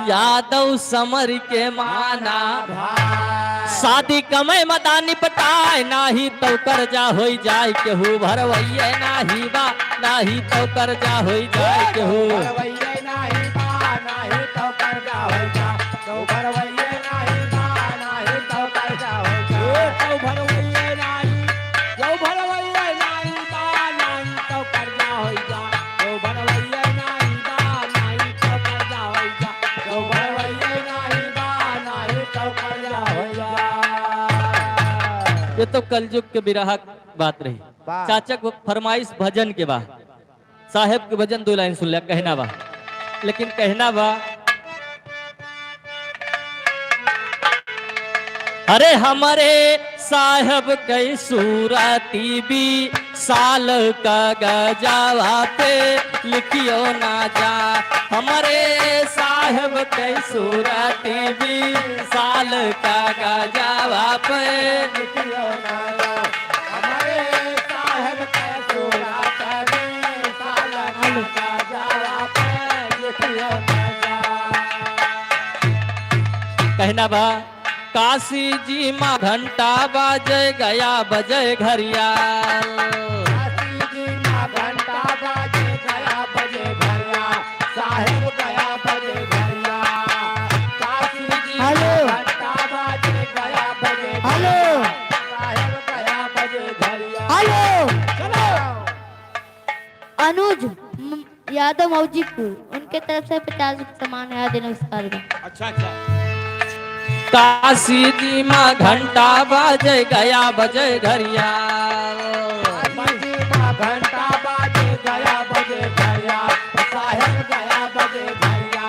यादव समर के माना, शादी कमे मदा निपटाए, नाही तो कर्जा हो जाए केहू भरवैये नाही बा, नाही तो कर्जा हो जाए केहू। भरवैये नहीं बा नहीं तो कर्जा हो जा तो भरवैये नहीं बा नहीं तो कर्जा हो जा तो भरवैये नहीं जो भरवैये नहीं बा नहीं तो कर्जा हो जा तो भरवैये नहीं बा नहीं तो कर्जा हो जा तो भरवैये नहीं बा नहीं तो कर्जा हो जा। ये तो कलयुग के बिरहा बात रही। वाह। चाचा को फरमाइश भजन के बा, साहेब के भजन 2 लाइन सुन लिया कहना बा, लेकिन कहना बा अरे हमारे साहब कई सूरती भी साल का गजावा पे लिखियो ना जा, हमारे साहब कई सूरती भी साल का गजावा पे लिखियो ना जा, हमारे साहब के सुरात में सालन का जावा पे लिखियो ना जा। कहना बा काशी जी माँ घंटा बाजे गया बजे घरियाल, काशी जी माँ घंटा बाजे गया बजे घरिया साहेब गया बजे घरिया काशी जी माँ घंटा बाजे गया बजे हेलो साहेब गया बजे घरिया। हेलो चलो अनुज यादव मौजीपुर, उनके तरफ से 50 रुपये सामान है देना नमस्कार का। अच्छा अच्छा काशी जी माँ घंटा बाजे गया बजे घरियाल, काशी जी माँ घंटा बाजे गया बजे घरिया साहेब गया बजे घरिया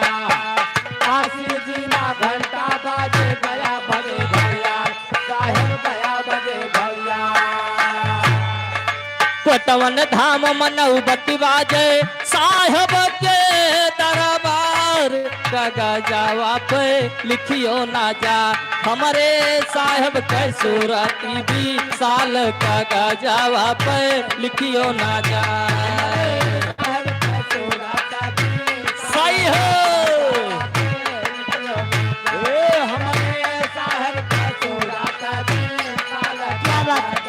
काशी जी माँ घंटा बाजे गया बजे घरिया साहेब गया बजे घरिया। कोटवन धाम मनऊ बत्ती बाजे साहेब के दरबार का जावा पे लिखियो ना जा, हमारे साहेब के सूरती भी साल का गजावा पे लिखियो ना जा। सही हो क्या बात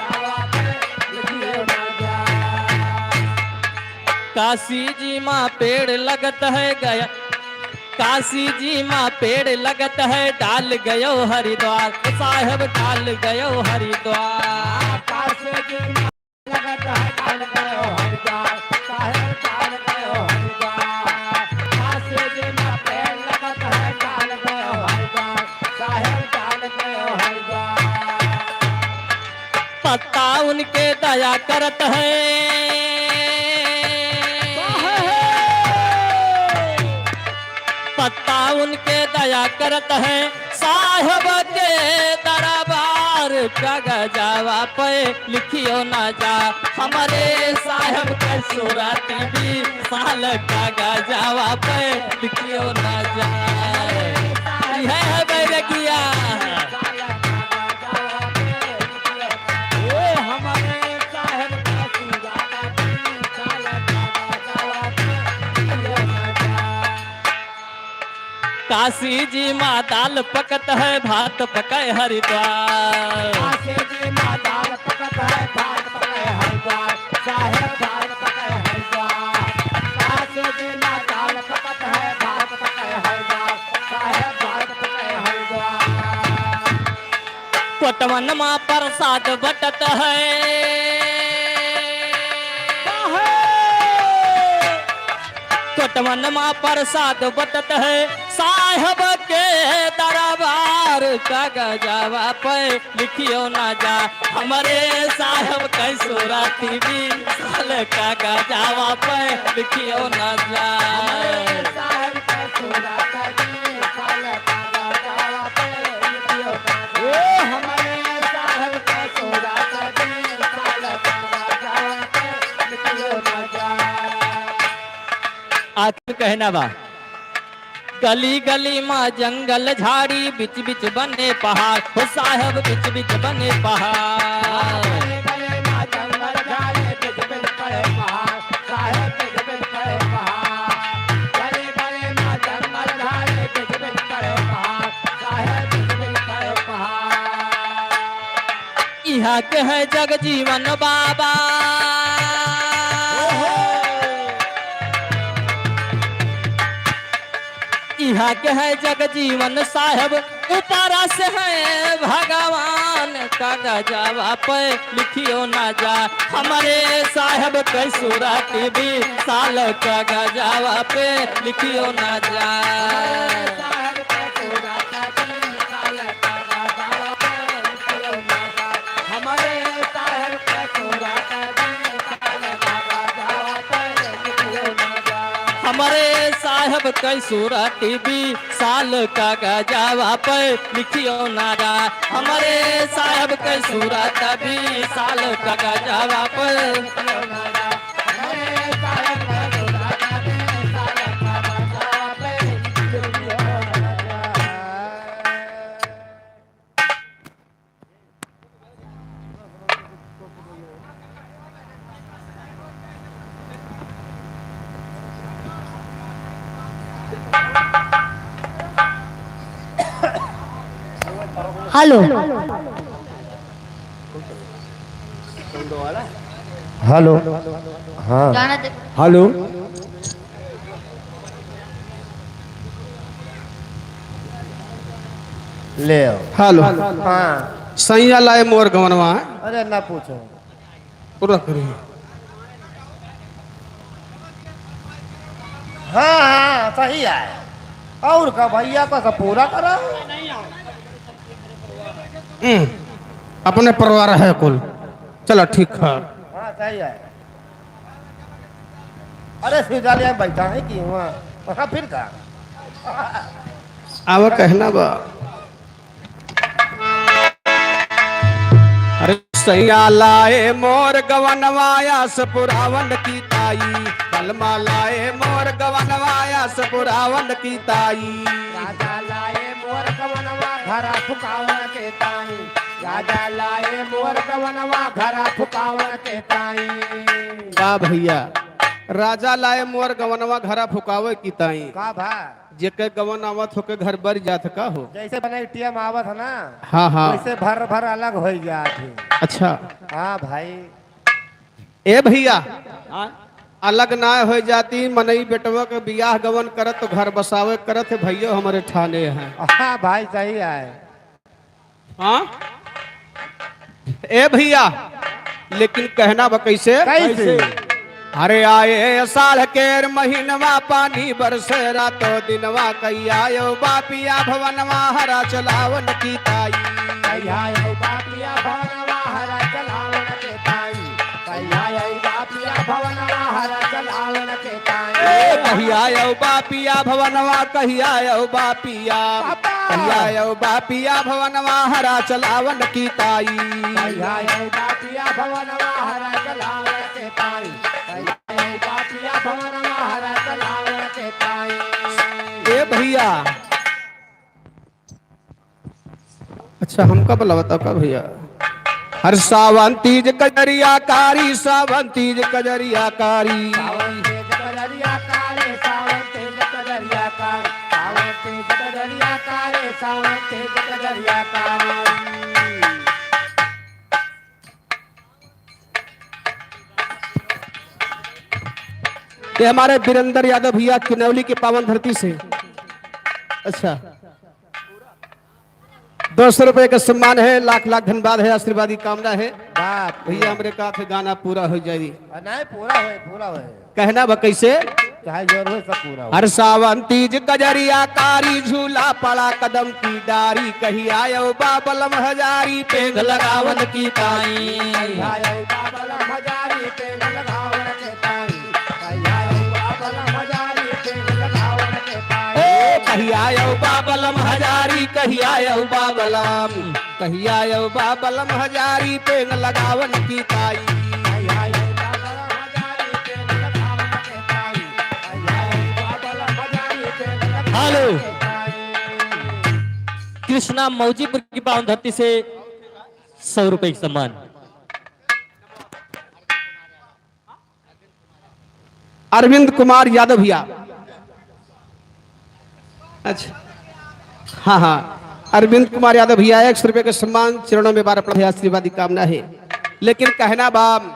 काशी जी माँ पेड़ लगत है गया, काशी जी माँ पेड़ लगत है डाल गयो हरिद्वार, साहेब डाल गयो हरिद्वार। काशी जी माँ लगत है डाल गयो हरिद्वार साहेब डाल गयो हरिद्वार काशी जी माँ पेड़ लगत है डाल उनके दया करत है, पत्ता उनके दया करत है, साहब के दरबार कागजावा पे लिखियो ना जा, हमारे साहब के सूरत भी साल कागजावा पे लिखियो ना जा। यह है बैरगिया। काशी जी माँ दाल पकत है, भात पके हरिद्वार, काशी जी माँ दाल पकत है, भात पके हरिद्वार, साहेब दाल पके हरिद्वार। काशी जी माँ दाल पकत है, भात पके हरिद्वार, साहेब दाल पके हरिद्वार। कोटवन माँ प्रसाद बटत है, कोटवन माँ प्रसाद बटत है, साहब के दरबार कागजावा पे लिखियो ना जा, हमारे साहब के सूरत भी साल कागजावा पे लिखियो ना जा। साहेब के सूरत भी साल कागजावा पे लिखियो ना जा। हमारे साहेब के सूरत भी साल कागजावा पे लिखियो ना जा। आखिर कहना बा, गली गली माँ जंगल झाड़ी, बिच बिच बने पहाड़, हो साहब बिच बिच बने पहाड़, गले गले माँ जंगल झाड़ी, बिच बिच पड़े पहाड़, साहेब बिच बिच पड़े पहाड़। गले गले माँ जंगल झाड़ी, बिच बिच पड़े पहाड़, साहेब बिच बिच पड़े पहाड़। यहाँ के है जगजीवन बाबा, यहाँ के है जगजीवन साहब, ऊपरा से है भगवान कागजावा पे लिखियो ना जा, हमारे साहब के सूरत भी साल कागजावा पे लिखियो ना जा। साहेब के सूरत भी साल कागजावा पे लिखियो ना जा। हमारे साहेब के सूरत भी साल कागजावा पे लिखियो ना जा। हमारे साहब के सूरत भी साल कागजावा पे लिखियो ना जा, हमारे साहब के सूरत भी साल कागजावा पे लिखियो ना जा। हमारे साहेब के सूरत भी साल कागजावा पे लिखियो ना जा। हेलो हेलो हाँ गाना दे। हेलो ले आओ हेलो हाँ सैया लाए मोर गवनवा अरे ना पूछो पूरा करिए। हाँ हाँ सही है और का भैया का सब पूरा करा अपने परिवार है कुल, चलो ठीक है। हाँ सही है। अरे सीधा बैठा है कि वहाँ वहाँ फिर का अब कहना बा, अरे सैया लाए मोर गवनवाया सपुरावन की ताई, कलमा लाए मोर गवनवाया सपुरावन की ताई। राजा लाए मोर गवनवा घरा फुकावन के ताई, राजा लाए मोर गवनवा घरा फुकावन के ताई। का भैया राजा लाए मोर गवनवा घरा फुकावे की ताई, का भा जेके गवन आवत होके घर बर जात का हो। जैसे बने टीएम आवत है ना हाँ हाँ वैसे भर भर अलग हो जाती। अच्छा हाँ भाई ए भैया अलग ना हो जाती, मनई बेटवा के बियाह गवन करत तो घर बसावे करत है, भैया हमारे ठाने हैं। हाँ भाई सही है। हाँ ए भैया लेकिन कहना बा कैसे कैसे अरे आए साल केर महीनवा पानी बरसे रातो दिनवा कई आयो बापिया भवनवा हरा चलावन की ताई। कहिया यो बापिया भवनवा हरा चलावन के ताई। चलावन के ताई कहिया यौ बापिया भवनवा कहिया यौ बापिया कहिया यौ बापिया भवनवा हरा चलावन की ताई कहिया यौ बापिया भवनवा हरा चलावन के ताई कहिया यौ बापिया भवनवा हरा चलावन के ताई ए भैया अच्छा हमका बोला बताओ का भैया हर सावन तीज कजरिया कारी सावन तीज कजरिया कारी सावन तेज कजरिया काले सावन तेज कजरिया काले सावन तेज कजरिया काले सावन तेज कजरिया काले ये हमारे वीरेंद्र यादव भैया किनौली की पावन धरती से अच्छा 200 रुपए का सम्मान है लाख लाख धन्यवाद है आशीर्वादी कामना है बात भैया हमरे कहा थे गाना पूरा हो जाएगी नहीं पूरा होए कहना बा कैसे चाहे जोर हो सब पूरा हो हर सावन तीज कजरिया कारी झूला पड़ा कदम की डारी कही आयो बाबलम हजारी पेग लगावन की ताई कहिया यौ बाबलम हजारी पेड़ लगावन के ताई कहिया यौ बाबलम हजारी पेड़ लगावन के ताई कही आयो बाबलम हजारी कही आयो बाबलम कही आयो बाबलम हजारी पेग लगावन की ताई कहिया यौ बाबलम हजारी पेड़ लगावन के ताई कहिया यौ बाबलम हजारी पेड़ लगावन हेलो के ताई कृष्णा मौजीपुर की पावन धरती से 100 रुपए का सम्मान। अरविंद कुमार यादव भैया अच्छा हाँ हाँ अरविंद कुमार यादव भैया 100 रुपए का सम्मान चरणों में बार पड़ा आशीर्वादी कामना है लेकिन कहना बाम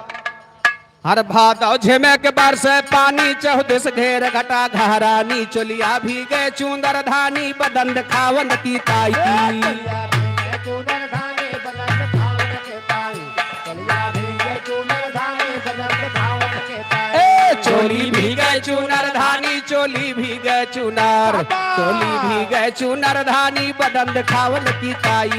हर भादव झेमे के बार से पानी चौदस घेर घटा घरानी चोलिया भी गए चूंदर धानी बदन खावन की ताई कलिया भीगे चूनर धाने बदन खावन के ताई कलिया भीगे चूनर धाने बदन खावन के ताई चोली भी गए चूनर धानी चोली भी गए चूनर चोली भी गए चूनर धानी बदन खावन की ताई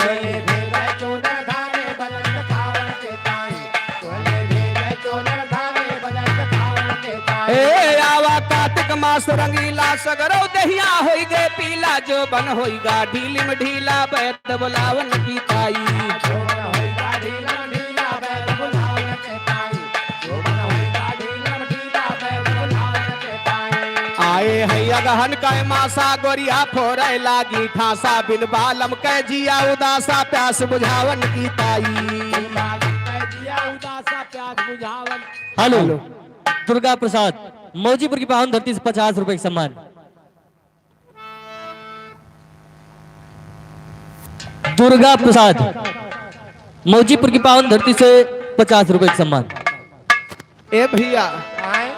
चोले भीगे चूनर धाने बदन खावन के ताई चोले भीगे चूनर धाने बदन खावन के ताई ए आवा कार्तिक मास रंगीला सगरो दहिया होई गे पीला जो बन होईगा ढीलिम ढीला बैत बुलावन की ताई जोबन होइगा ढीला ढीला बैल बुलावन के ताई जोबन होइगा ढीला ढीला बैल बुलावन के ताई आए हैया गहन कै मासा गोरिया फोरे लागी ठासा बिन बालम कै जिया उदासा प्यास बुझावन की ताई जिया उदासा प्यास बुझावन हेलो दुर्गा प्रसाद मौजीपुर की पावन धरती से 50 रुपए का सम्मान। दुर्गा प्रसाद मौजीपुर की पावन धरती से 50 रुपए का सम्मान। ए भैया आए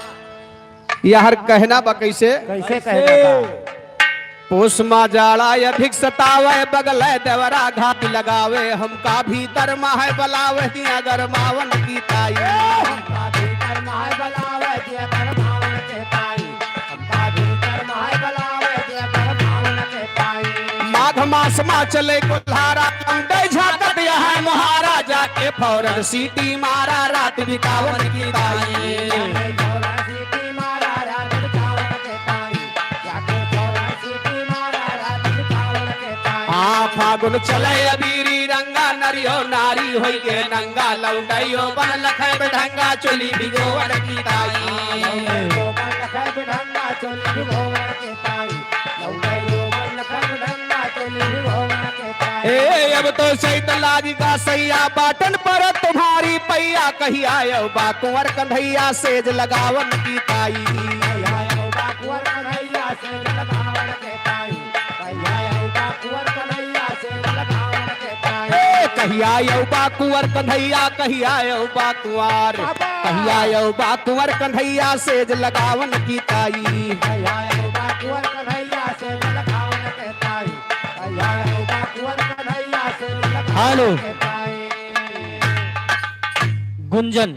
यार कहना बा कैसे कैसे कहना बा पोस मा जाड़ा अधिक सतावे बगल देवरा घाट लगावे हमका भीतर माहे बलावे दिया गरमावन की ताई हमका भीतर माय बलावे दिया कर भावन के ताई हमका भीतर माय बलावे दिया कर भावन के ताई माघ मास मा चले कुल्हारा कंडे झाकत है मुहारा जाके फौरन सीटी मारा रात बितावन की ताई थोड़ा सीटी मारा रात बितावन के ताई जाके थोड़ा सीटी मारा रात बितावन के ताई आ फागुन चले अबीरी रंगा नरियो नारी होई गे नंगा लौंडइयो बन लखे ढंगा चोली भिगोवन की ताई लोगन लखै बिढंगा चोली भिगोवन के ताई लौंडै लोगन लखै बिढंगा चोली भिगोवन के ताई ए अब तो सैत लागी का सैया बाटन पर तुम्हारी पैया कही आयो बा कुंवर कंधैया सेज लगावन की ताई कहिया यौ बाकुअर कन्हैया से लगावन के ताई कहिया यौ बाकुअर कन्हैया से लगावन के ताई ए कहिया यौ बा कुंवर कंधैया कहिया यौ बा कुंवर कहिया यौ बा कुंवर कंधैया सेज लगावन की ताई कहिया यौ बाकुअर कन्हैया से लगावन के ताई कहिया यौ बाकुअर कन्हैया से हेलो लगावन के ताई गुंजन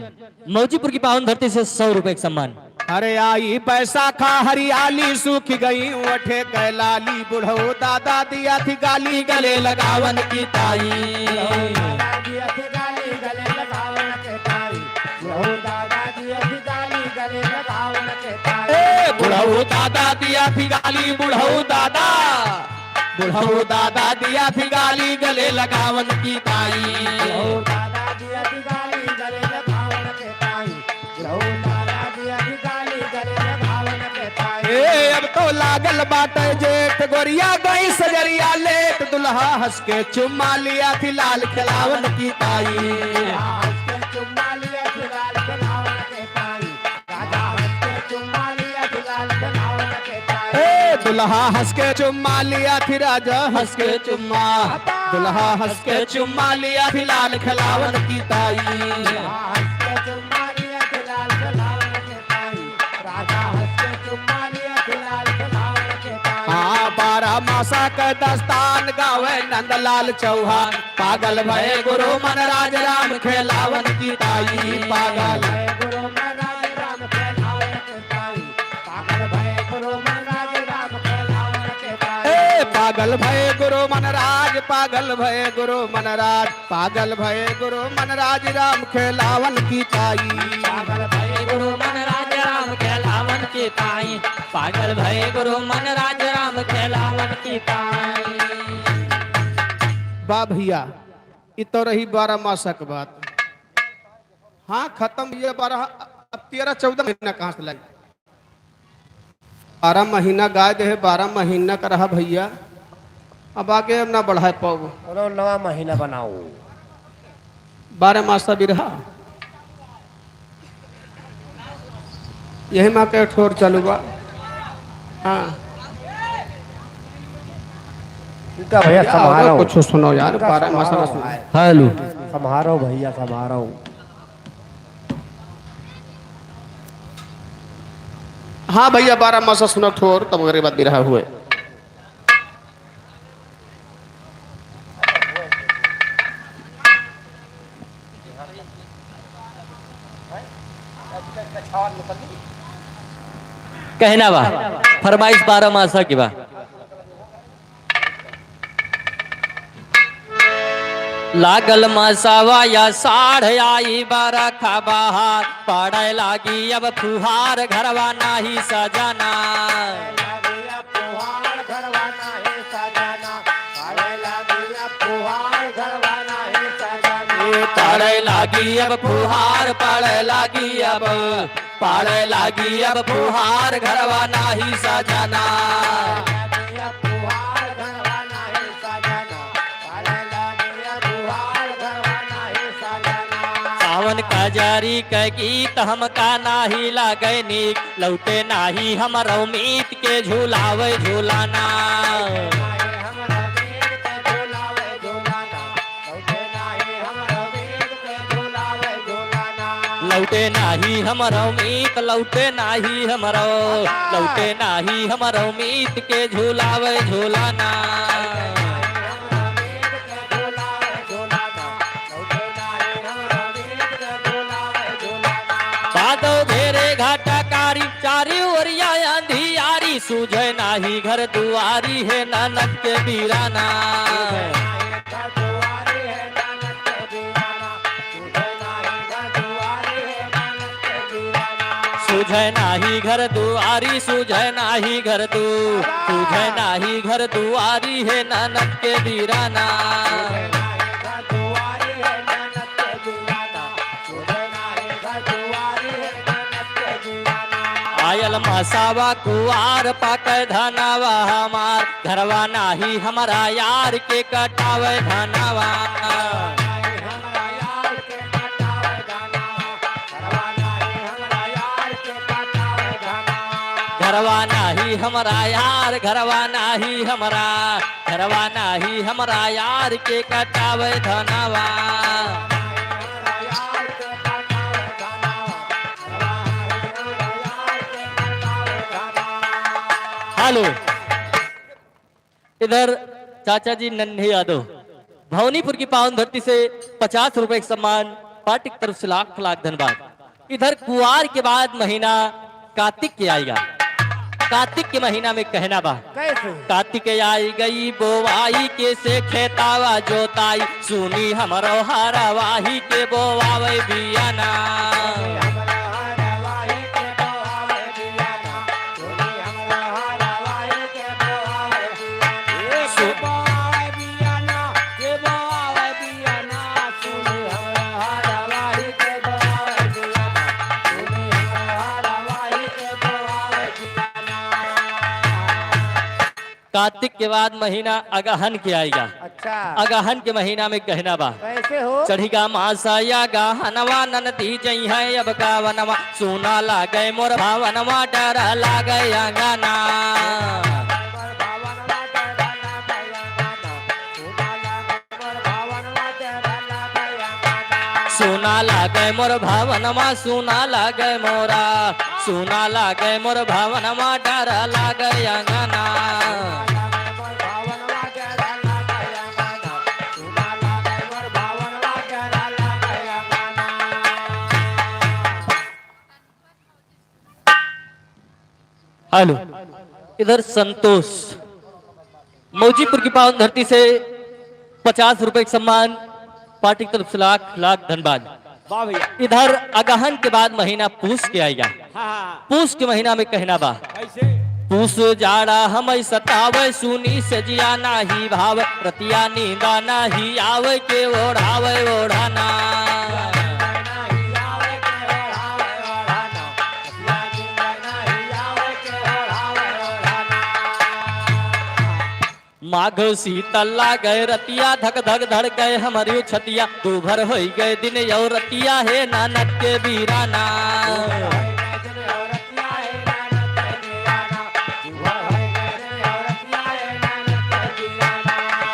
मौजीपुर की पावन धरती से 100 रुपए का सम्मान। अरे आई बैसाखा हरियाली सूख गई उठे कैलाली बुढ़ो दादा दिया थी गाली गले लगावन की ताई दादाजी अति गाली गले लगावन के ताई यो दादाजी अति गाली गले दादा दिया थी गाली बुढ़ऊ दादा, बुढ़ऊ दादा दिया थी गाली गले लगावन की ताई। दादा दिया थी गाली गले लगावन के ताई, दादा दिया थी गाली गले लगावन के ताई। ए अब तो लागल बाटे जेठ गोरिया गई सजरिया लेट, दुल्हा हंस के चुम्मा लिया थी लाल खिलावन की ताई। हंस के चुम्मा लिया थी लाल खिलावन के ताई, राजा हंस के चुम्मा लिया थी लाल खिलावन के ताई। ए दुल्हा हंस के चुम्मा लिया थी राजा हंस के चुम्मा, दुल्हा हंस के चुम्मा लिया थी लाल खिलावन की ताई। हंस के चुम्मा लिया थी लाल खिलावन के ताई, राजा हंस के चुम्मा लिया थी लाल खिलावन के ताई। हाँ 12 मासा के दस्तान गावे नंदलाल चौहान, पागल भये गुरु मन राज राम खेलावन की ताई। पागल गुरु महाराज राम खेलावन के ताई, पागल भये गुरु महाराज राम खेलावन के ताई। ए पागल भये गुरु मनराज, पागल भये गुरु मनराज, पागल भये गुरु मनराज राम खेलावन की ताई। पागल भये गुरु मन राज राम खेलावन की ताई, पागल भये गुरु मन राज राम खेलावन की ताई। वाह भैया ये तो रही 12 मासा की बात। हाँ खत्म ये 12, अब 13-14 महीना कहाँ से लगे। 12 महीना गाय दे 12 महीना का रहा भैया, अब आगे अब ना बढ़ा पाओ। और नवा महीना बनाओ। 12 मासा भी रहा, यही माँ के ठोर चालू बा। हाँ इनका भैया संभारो, कुछ सुनो यार, 12 मासा में सुनो। हेलो संभारो भैया संभारो। हाँ भैया 12 मासा सुनो ठोर, तब अगर बात भी रहा हुए। कहना बा फरमाइश 12 मासा की बा। लागल मासावा या साढ़ आई बरखा बहार, पड़े लागी अब फुहार घरवा नाही सजाना। पड़े लागी अब फुहार, पड़े लागी अब, पड़े लागी अब फुहार घरवा नाही सजाना। सावन का जारी का गीत हमका नाही लागे नीक, लौटे नाही हमर उम्मीद के झूलावे झूलाना। लौटे नाही हमर उम्मीद, लौटे नाही हमरो, लौटे नाही हमर उम्मीद के झूलावे झूलाना। बादो घेरे घाटा कारी, चारी ओरिया अंधियारी, सूझे नाही घर दुआरी है नानक के बीराना। सूझे नाही घर दुआरी, सूझे नाही घर दू, सूझे नाही घर दुआरी है नानक के बीराना। आयल मसावा कुआर पाक धनावा हमार, घरवा नाही हमारा यार के कटावे धनावा। घरवा नाही हमारा यार, घरवा नाही हमारा, घरवा नाही हमारा यार के कटावे धनावा। हेलो इधर चाचा जी नन्हे यादव भवनीपुर की पावन धरती से 50 रुपए का सम्मान, पार्टी की तरफ से लाख लाख धन्यवाद। इधर कुआर के बाद महीना कार्तिक के आएगा। कार्तिक के महीना में कहना बा कैसे कार्तिक आई गई बोवाई के से खेतावा जोताई, सुनी हमरो हरवाही के बोवावे बियाना। कार्तिक के बाद महीना अगहन के आएगा। अच्छा अगहन के महीना में कहना बा कैसे हो? चढ़िगा मासा या गहनवा ननदी जई है अब गावनवा सोना लागे मोर भावनवा डर लागे अंगना सोना लागे मोर भावनमा सोना लागे मोरा सोना लागे मोर भावनमा डर लागे अंगना हेलो इधर संतोष मौजीपुर की पावन धरती से 50 रुपए का सम्मान पार्टी की तरफ से लाख लाख धन्यवाद। वाह भैया। इधर अगहन के बाद महीना पूस के आएगा। हाँ पूस के महीना में कहना बा कैसे? पूस जाड़ा हम सतावे सुनी से जिया नाही भाव रतिया नींदा नाही आवे के ओढ़ावे ओढ़ाना माघ शीतल गए रतिया धक धक धड़ गए हमारी छतिया दोभर हो गए दिन यौ रतिया है नानक के बीराना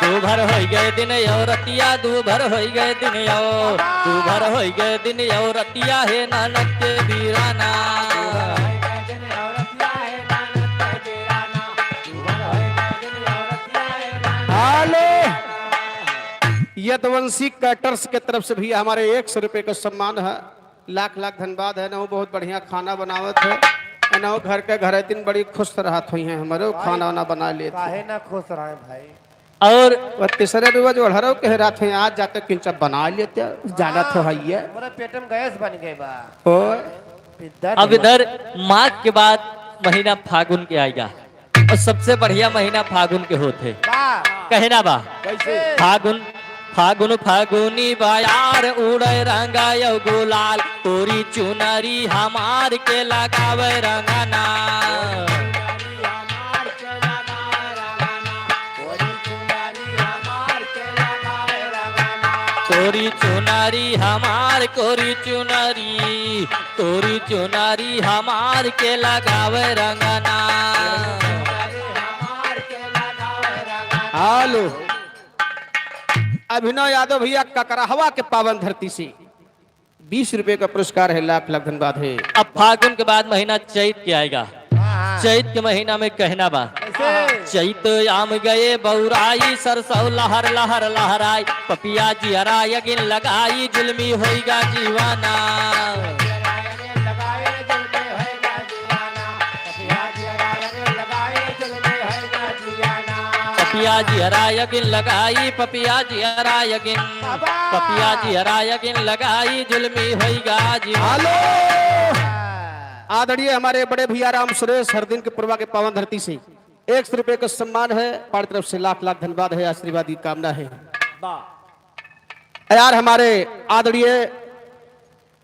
दोभर हो गए दिन यौ रतिया दोभर हो गए दिन यौ दोभर हो गए दिन यौ रतिया है नानक के बीराना हेलो यदवंशी कैटर्स के तरफ से भी हमारे 100 रुपए का सम्मान है। लाख लाख धन्यवाद है ना। वो बहुत बढ़िया खाना बनावत है ना। वो घर के घर दिन बड़ी खुश रहत हुई है हमारे खाना वाना बना लेते काहे ना खुश रहे भाई। और वो तीसरे भी जो हरो कह रहा थे आज जाते किंचा बना लेते जाना तो है ये मेरा पेट में गैस बन गई बा। ओ अब इधर माघ के बाद महीना फागुन के आएगा और सबसे बढ़िया महीना फागुन के होते वाह कहना बा कैसे? फागुन फागुन फागुनी बायार उड़े रंगाय गुलाल तोरी चुनरी हमार के लगावे रंगना तोरी चुनरी हमार कोरी चुनरी तोरी चुनरी हमार के लगावे रंगना हेलो अभिनव यादव भैया ककरहवा के पावन धरती से 20 रुपए का पुरस्कार है। लाख लाख धन्यवाद है। अब फागुन के बाद महीना चैत के आएगा। चैत के महीना में कहना बा चैत आम गए बौराई सरसौ लहर लहर लहराई पपिया जियरा यगिन लगाई जुलमी होइगा जीवाना पपिया जियरा यगिन लगाई पपिया जियरा यगिन पपिया जियरा यगिन लगाई जुलमी होइगा जीवाना हेलो आदरणीय हमारे बड़े भैया राम सुरेश हर दिन के पूर्वा के पावन धरती से 100 रुपए का सम्मान है। पार्टी तरफ से लाख लाख धन्यवाद है। आशीर्वाद की कामना है। यार हमारे आदरणीय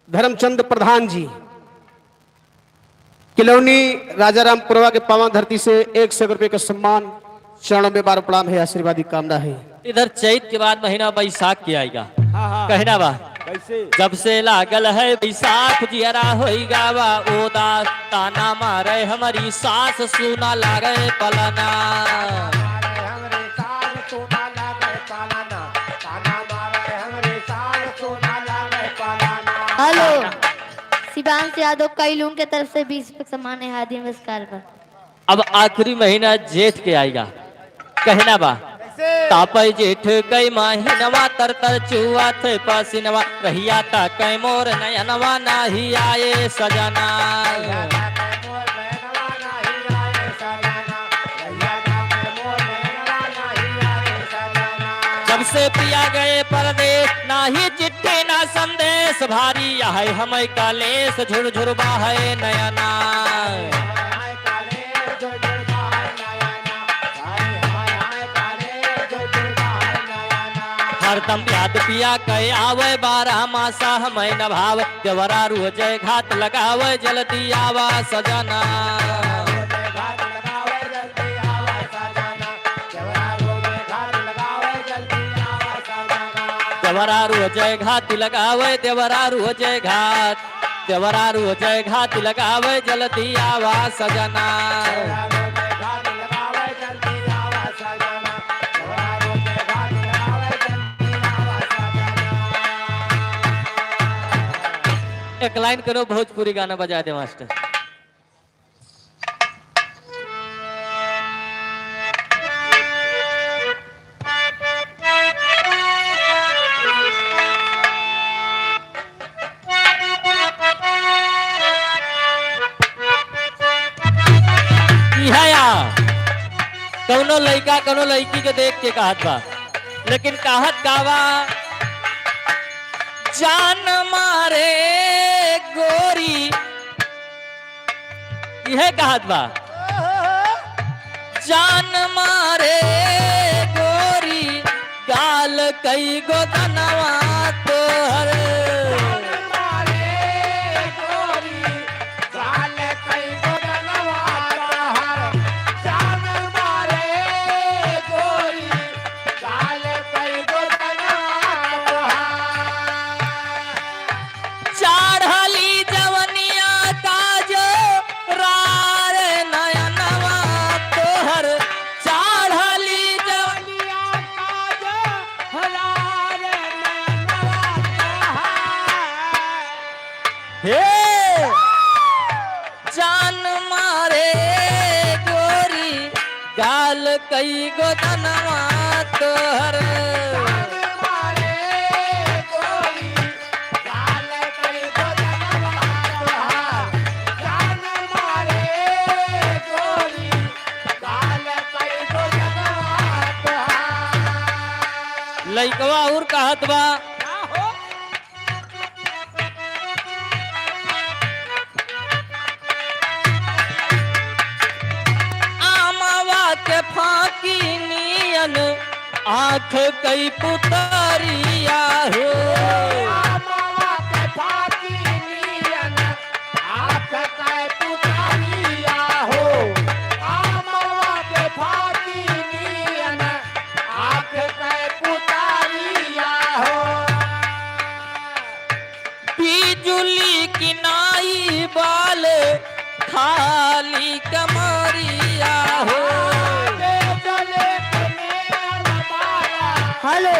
धर्मचंद प्रधान जी किलौनी राजाराम पुरवा के पावन धरती से 100 रुपए का सम्मान चरणों में बार प्रणाम है। आशीर्वाद की कामना है। इधर चैत के बाद महीना बैसाख के आएगा। हाँ कहना बा कैसे? जब से लागल है बैसाख जियरा होइगा बा ओदास ताना मारे हमारी सास सुना लागे पलना हेलो शिवांश यादव कैलून के तरफ से 20 रुपए सम्मान है हार्दिक नमस्कार पर। अब आखिरी महीना जेठ के आएगा। कहना बा तापय जेठ कई महीनवा तर तर चुआ थे पसीनवा रहिया ता कै मोर नयनवा नाही आए सजना जब से पिया गए परदेश नाही चिट्ठी ना संदेश भारी है हमें कालेश झुर झुर है नयना हरदम याद पिया कहे आवे 12 मासा हमें न भाव जवरा रोजे घाट लगावे जल्दी आवा सजना देवरारू जय घात लगावे देवरारू जय घात देवरारू जय घात लगावे जल्दी आवा सजना एक लाइन करो भोजपुरी गाना बजा दे मास्टर। कौनो लड़का कौनो लड़की के देख के कहत बा लेकिन कहत गावा जान मारे गोरी यह कहत बा जान मारे गोरी गाल कई गो दनवा तोहर जान मारे गोरी गाल कई गो दनवा तोहर लइकवा और कहत बा फाकी नियन आँख कई पुतरिया हो फाकी नियन आँख कई पुतरिया हो फाकी नियन आँख कई पुतरिया हो बिजुली की नाई बाल खाली कमरिया हो हेलो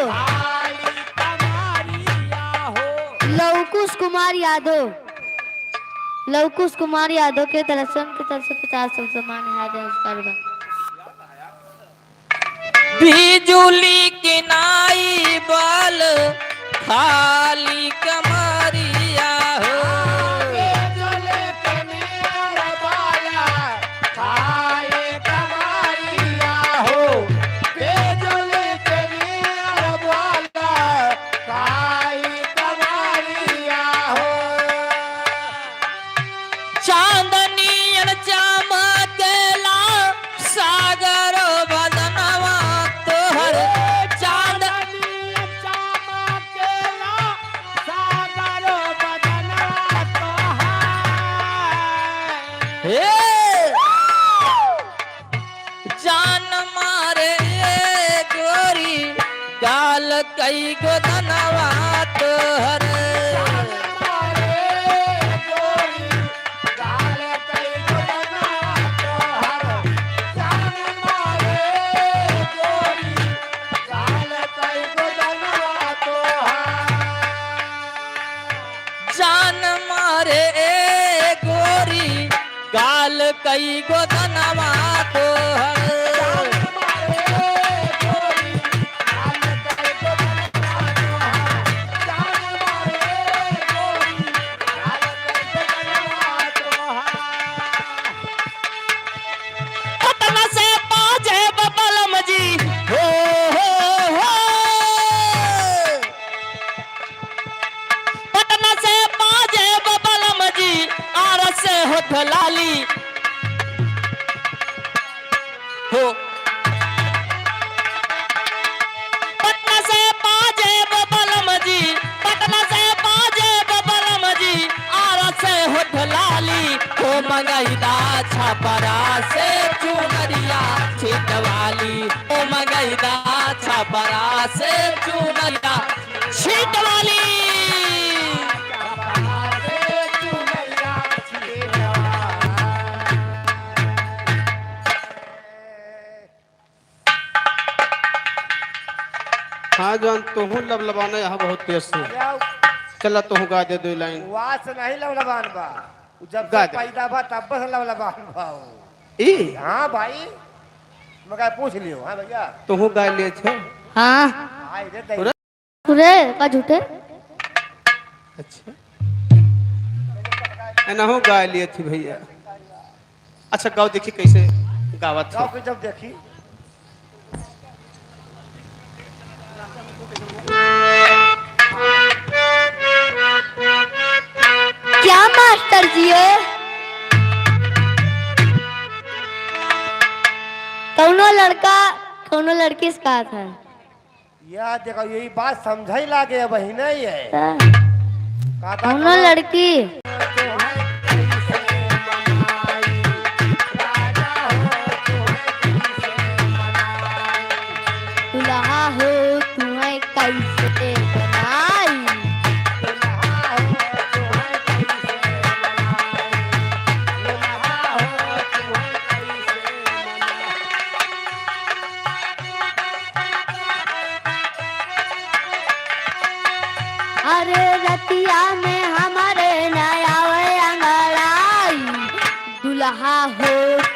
लवकुश कुमार यादव लवकुश कुमार यादव के तरफ से उनकी तरफ से 50 सम्मान है नमस्कार बिजुली की नाई बाल खाली कमरिया हो जान मारे गोरी गाल कई गो दनवा तोहर जान मारे गोरी गाल कई गो दनवा तोहर लाली हो पटना से बाजे बबलम जी पटना से बाजे बबलम जी आरा से होठ लाली हो मंगईदा छपरा से चुनरिया छिटवाली ओ मंगईदा छपरा से चुनरिया कवाली हाँ जान तुहू लबलबाना यहाँ बहुत तेज से चला तुहू गा दे दो लाइन वास नहीं लवलबान बा उ जब गा से दे। पैदा बा तब से लवलबान बा उ। ई हाँ भाई मगर पूछ लियो हाँ भैया तुहू गा लिए छे हाँ आई रे दई पूरा? तुरे का झूठे अच्छा एनाहू गा लिए थी भैया अच्छा गाओ देखी कैसे गावत गाँव है के जब देखी क्या मास्टर जी है कौनो लड़का कौनो लड़की से कहा था यह देखो यही बात समझ ही लागे वही नहीं है कौनो लड़की दुल्हा हो तुम्हें कैसे बनाई अरे रतिया में हमारे नया अंगड़ाई दुल्हा हो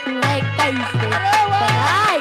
तुम्हें कैसे बनाई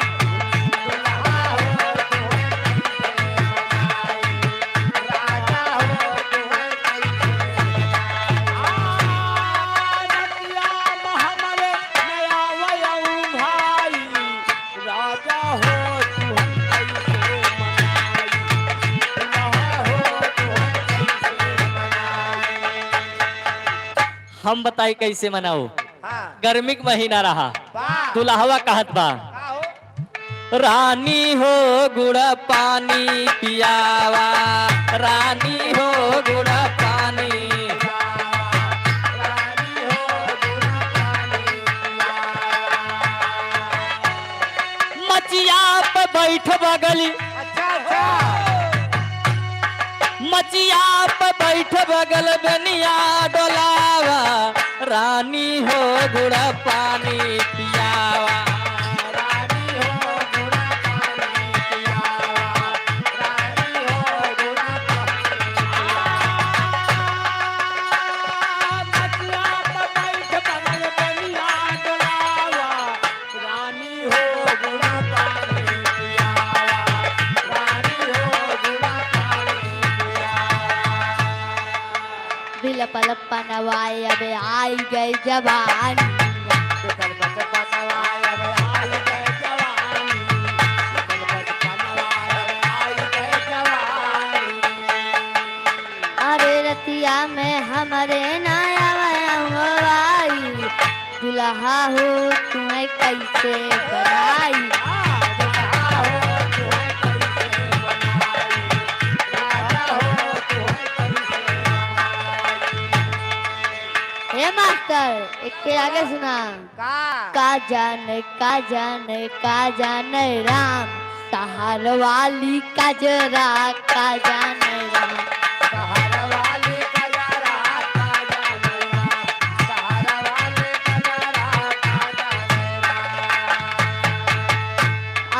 हम बताई कैसे मनाओ हाँ गर्मी के महीना रहा वाह दुल्हवा कहत बा का हो रानी हो गुड़ पानी पियावा रानी हो गुड़ पानी मचिया पे बैठ बगली अच्छा अच्छा मचिया पे बैठ बगल बनिया डोलावा रानी हो गुड़ पानी पियावा बिलप लप्पा नवाए अबे आई गई जवानी अरे रतिया में हमारे नया आई दुल्हा हो तुम्हें कैसे बनाई हे मास्टर एक के आगे सुना का जाने राम सहार वाली काजरा का जाने राम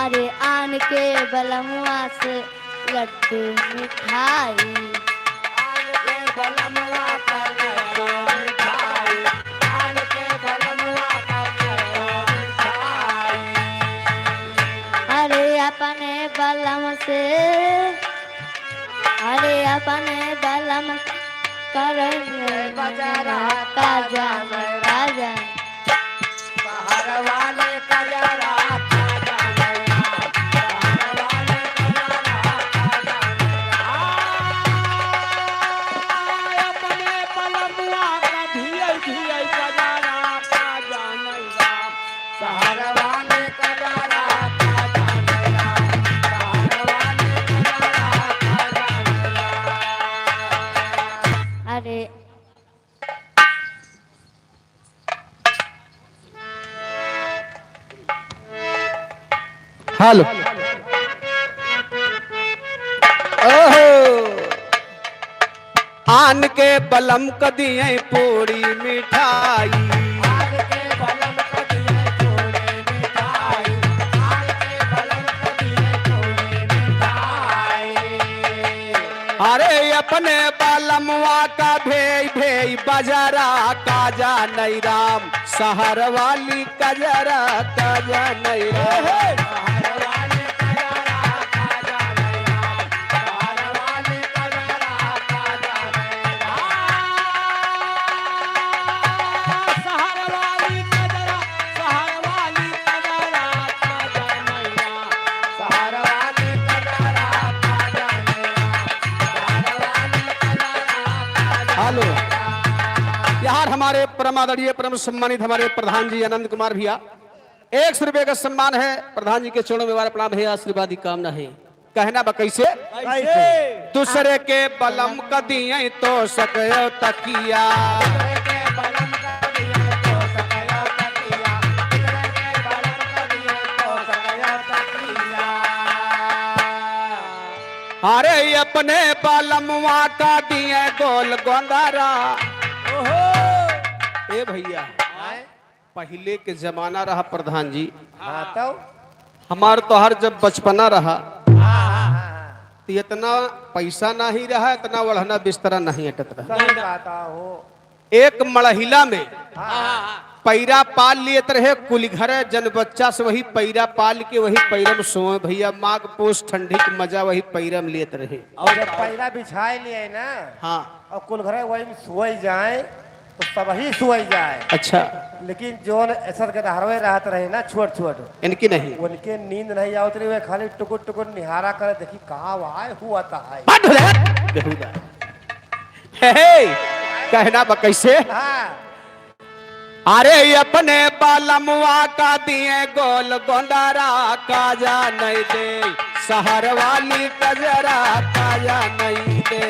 अरे आन के बलमुआ से लड्डू मिठाई अरे अपने बलम से अरे अपने बलम करेंगे बजारा का जाने अरे हेलो ओहो आन के बलम क दिए पूरी मिठाई। अरे अपने बालमवा का भेई भेई बजरा काजा नहीं राम, शहर वाली कजरा काजा नहीं राम। हेलो यार, हमारे परम आदरणीय परम सम्मानित हमारे प्रधान जी आनंद कुमार भैया, 100 रुपये का सम्मान है। प्रधान जी के चरणों में हमारा प्रणाम है, आशीर्वाद की कामना है। कहना बा कैसे? दूसरे के बलम क दिए तो सकयो तकिया। अरे अपने बालमवा का दिए गोल गोंदारा। ए भैया, पहले के जमाना रहा प्रधान जी, हाँ तो हमार तो हर जब बचपना रहा तो इतना पैसा नहीं रहा, इतना वढ़ना बिस्तरा नहीं अटत रहा। सही बात हो। एक मड़हिला में पैरा पाल लिए रहे, कुल घर जन बच्चा से वही पैरा पाल के वही पैरम सोए भैया, माघ पोष ठंडी के मजा वही पैरम लेते रहे। और जब पैरा बिछाए लिए ना, हाँ और कुल घरे वही में सोई जाए तो सब ही सोई जाए। अच्छा, लेकिन जो ऐसा के हरवे रहते रहे ना छोट छोट, इनकी नहीं उनके नींद नहीं आवत रही, वे खाली टुकुर टुकुर निहारा करे, देखी कहाँ आए हुआ था है। बेहुदा। हे, कहना बा कैसे? हाँ अरे अपने बालमवा का दिए गोल गोंदारा काजा नहीं दे, शहर वाली कजरा काजा नहीं दे।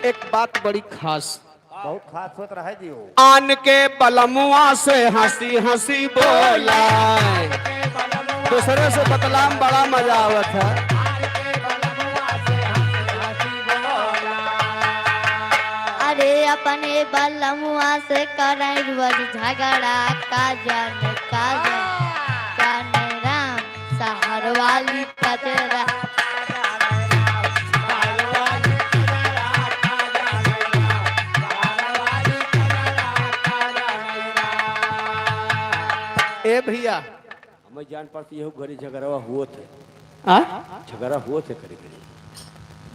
एक बात बड़ी खास, बहुत खास होत रहे दियो। आन के बलमुआ से हंसी हंसी बोला, दूसरे से बतलाम बड़ा मजा आवत है। अरे अपने बलमुआ से कराई रोज झगड़ा, का जाने राम, शहर वाली कजरा। ए भैया, हमें जान पाती है घरी झगड़ा हुआ थे, झगड़ा हुआ थे करी करी।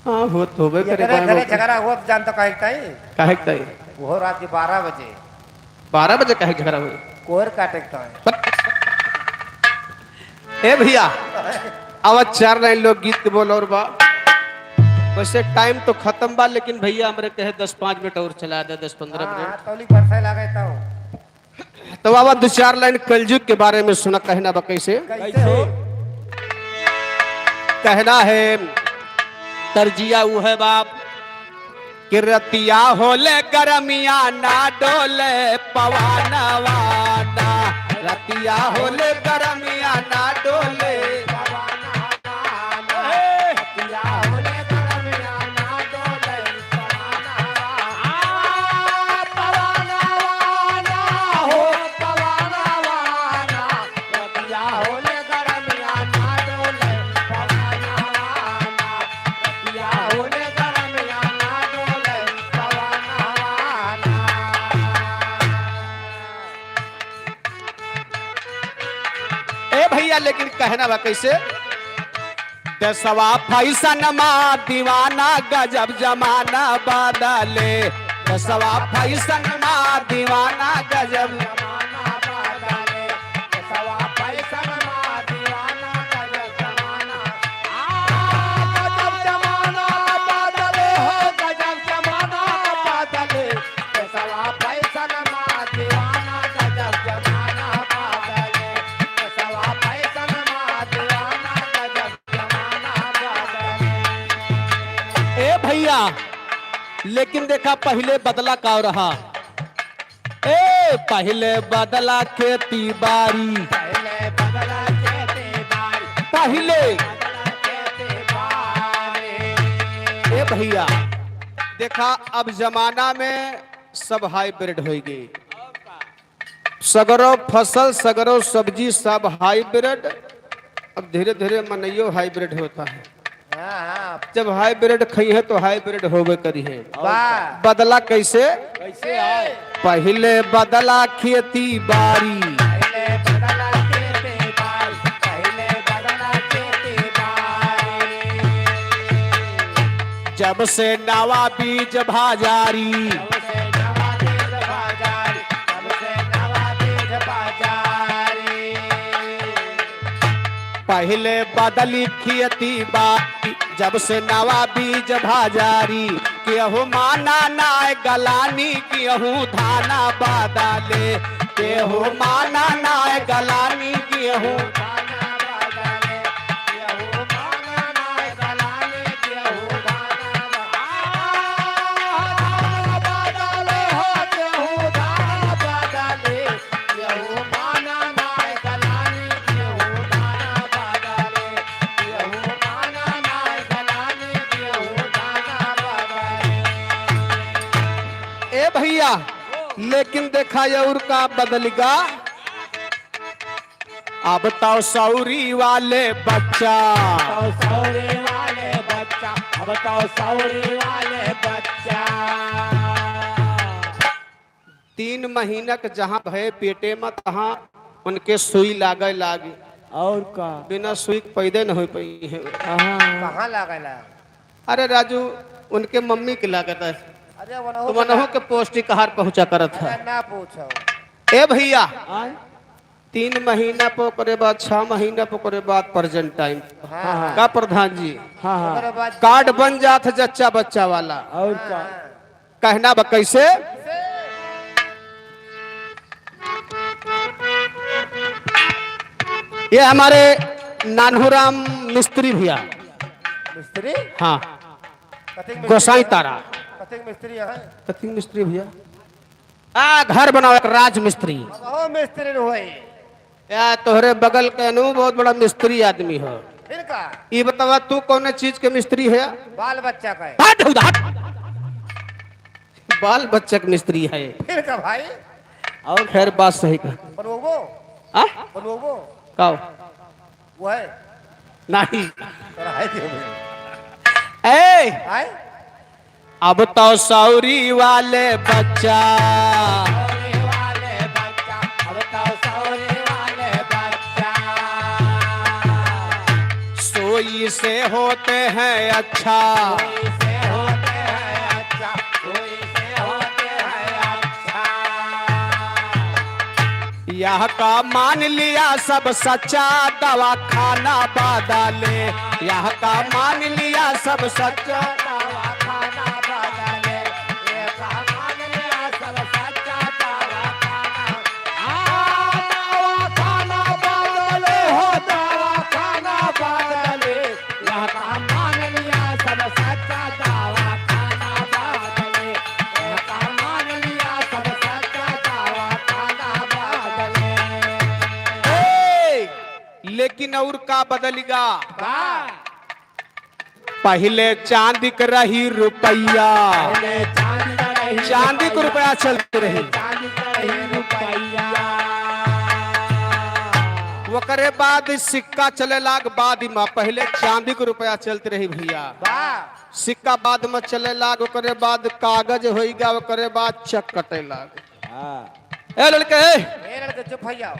हाँ हो तो बे ये करे घरे घरे झगड़ा हुआ तो जानता काहे ताई? काहे ताई? वो रात के 12 बजे 12 बजे काहे झगड़ा हुई? कोहर काटे का है। ए भैया, अब 4 लाइन लोग गीत के बोल और बा, वैसे टाइम तो खत्म बा, लेकिन भैया हमरे कहे 10-5 मिनट और चला दे, 10-15 मिनट। हाँ तौली परसे लगाता हूँ। तो बाबा 2-4 लाइन कलयुग के बारे में सुना, कहना बा कैसे? कैसे हो? कहना है तरजिया ऊ है बाप, कि रतिया होले गरमिया ना डोले पवानवाना, रतिया होले गरमिया ना डोले। भैया लेकिन कहना बा कैसे? दसवा फैसन मा दीवाना गजब जमाना बदले, दसवा फैसन मा दीवाना गजब जमाना बदले, दसवा फैसन मा दीवाना गजब जमाना, गजब जमाना बदले हो, गजब जमाना बदले, दसवा फैसन मा दीवाना गजब जमाना बदले, भैया, लेकिन देखा पहले बदला का रहा। ए पहले बदला खेती बारी, पहले ए भैया देखा अब जमाना में सब हाइब्रिड हो गई। सगरो फसल सगरो सब्जी सब हाइब्रिड। अब धीरे धीरे मनइयो हाइब्रिड होता है। हाँ हाँ जब हाइब्रिड खई है तो हाइब्रिड होवे करी है। वाह बदला कैसे? कैसे आए? पहले बदला खेती बारी, पहले बदला खेती बारी, पहले बदला खेती बारी। जब से नवा बीज भाजारी, सबसे नवा बीज बाजारी, सबसे नवा बीज बाजारी। पहले बदली खेती बारी, जब से नवा बीज भाजारी। केहू माना नाय गलानी, केहू धाना बादाले, केहू माना नाय गलानी, केहू गाना बदले, केहू गाना नाय गलानी, केहू गाना बदले हो, केहू गाना बदले, केहू गाना नाय गलानी, केहू गाना बदले, केहू गाना नाय गलानी, केहू गाना बदले। ए भैया, लेकिन देखा और का बदलगा। अब तो सौरी वाले बच्चा, बताओ सौरे वाले बच्चा, अब बताओ सौरे वाले बच्चा। 3 महीना के जहाँ भय पेटे में तहाँ उनके सुई लागे लागी। और का? बिना सुई के पैदे न हो पाई है। कहाँ लागला? अरे राजू, उनके मम्मी के लागत है। अरे तो मनहु के पौष्टिक आहार पहुंचा करत है। ना पूछो। ए भैया, आए? 3 महीना पोकरे बाद 6 महीना पोकरे बाद प्रेजेंट टाइम हाँ का प्रधान जी हाँ हाँ। ओकरे बाद कार्ड बन जात है जच्चा बच्चा वाला। और का? कहना बा कैसे? ये हमारे नानूराम मिस्त्री भैया, मिस्त्री हाँ कतिक गोसाई तारा कतिक मिस्त्री है? कतिक मिस्त्री भैया। घर बनाओ एक राज मिस्त्री। ओ मिस्त्री होई या तोहरे बगल के अनु बहुत बड़ा मिस्त्री आदमी हो। फिर का ये बतावा तू कौन चीज के मिस्त्री है? बाल बच्चा का है। हट उधर। बाल बच्चे के मिस्त्री है। फिर का भाई और खैर बात सही का। बनोगो आ? बनोगो का वो है नहीं। तोरा है क्यों ए आए अब तो सौरी वाले बच्चा, सौरे वाले बच्चा, अब तो सौरे वाले बच्चा। सोई से होते हैं अच्छा, कोई से होते हैं अच्छा, कोई से होते हैं अच्छा। यह का मान लिया सब सच्चा, दवा खाना बादाले। यह का मान लिया सब सच्चा। दवा खाना बदले, ये मान लिया सब सच्चा दवा खाना। दवा खाना बदले हो, दवा खाना बदले, यह मान लिया सब सच्चा दवा खाना बदले, यह मान लिया सब सच्चा दवा खाना बदले। ए, लेकिन और का बदलेगा? वाह पहले चांदी के रही रुपया, चांदी को रुपया चलते रही। वकरे बाद सिक्का चले लाग बाद में पहले चांदी को रुपया चलते रही भैया। सिक्का बाद में चले लाग, वकरे बाद कागज होइगा, वकरे बाद चक कटे लाग। ए लड़के, चुप हो जाओ।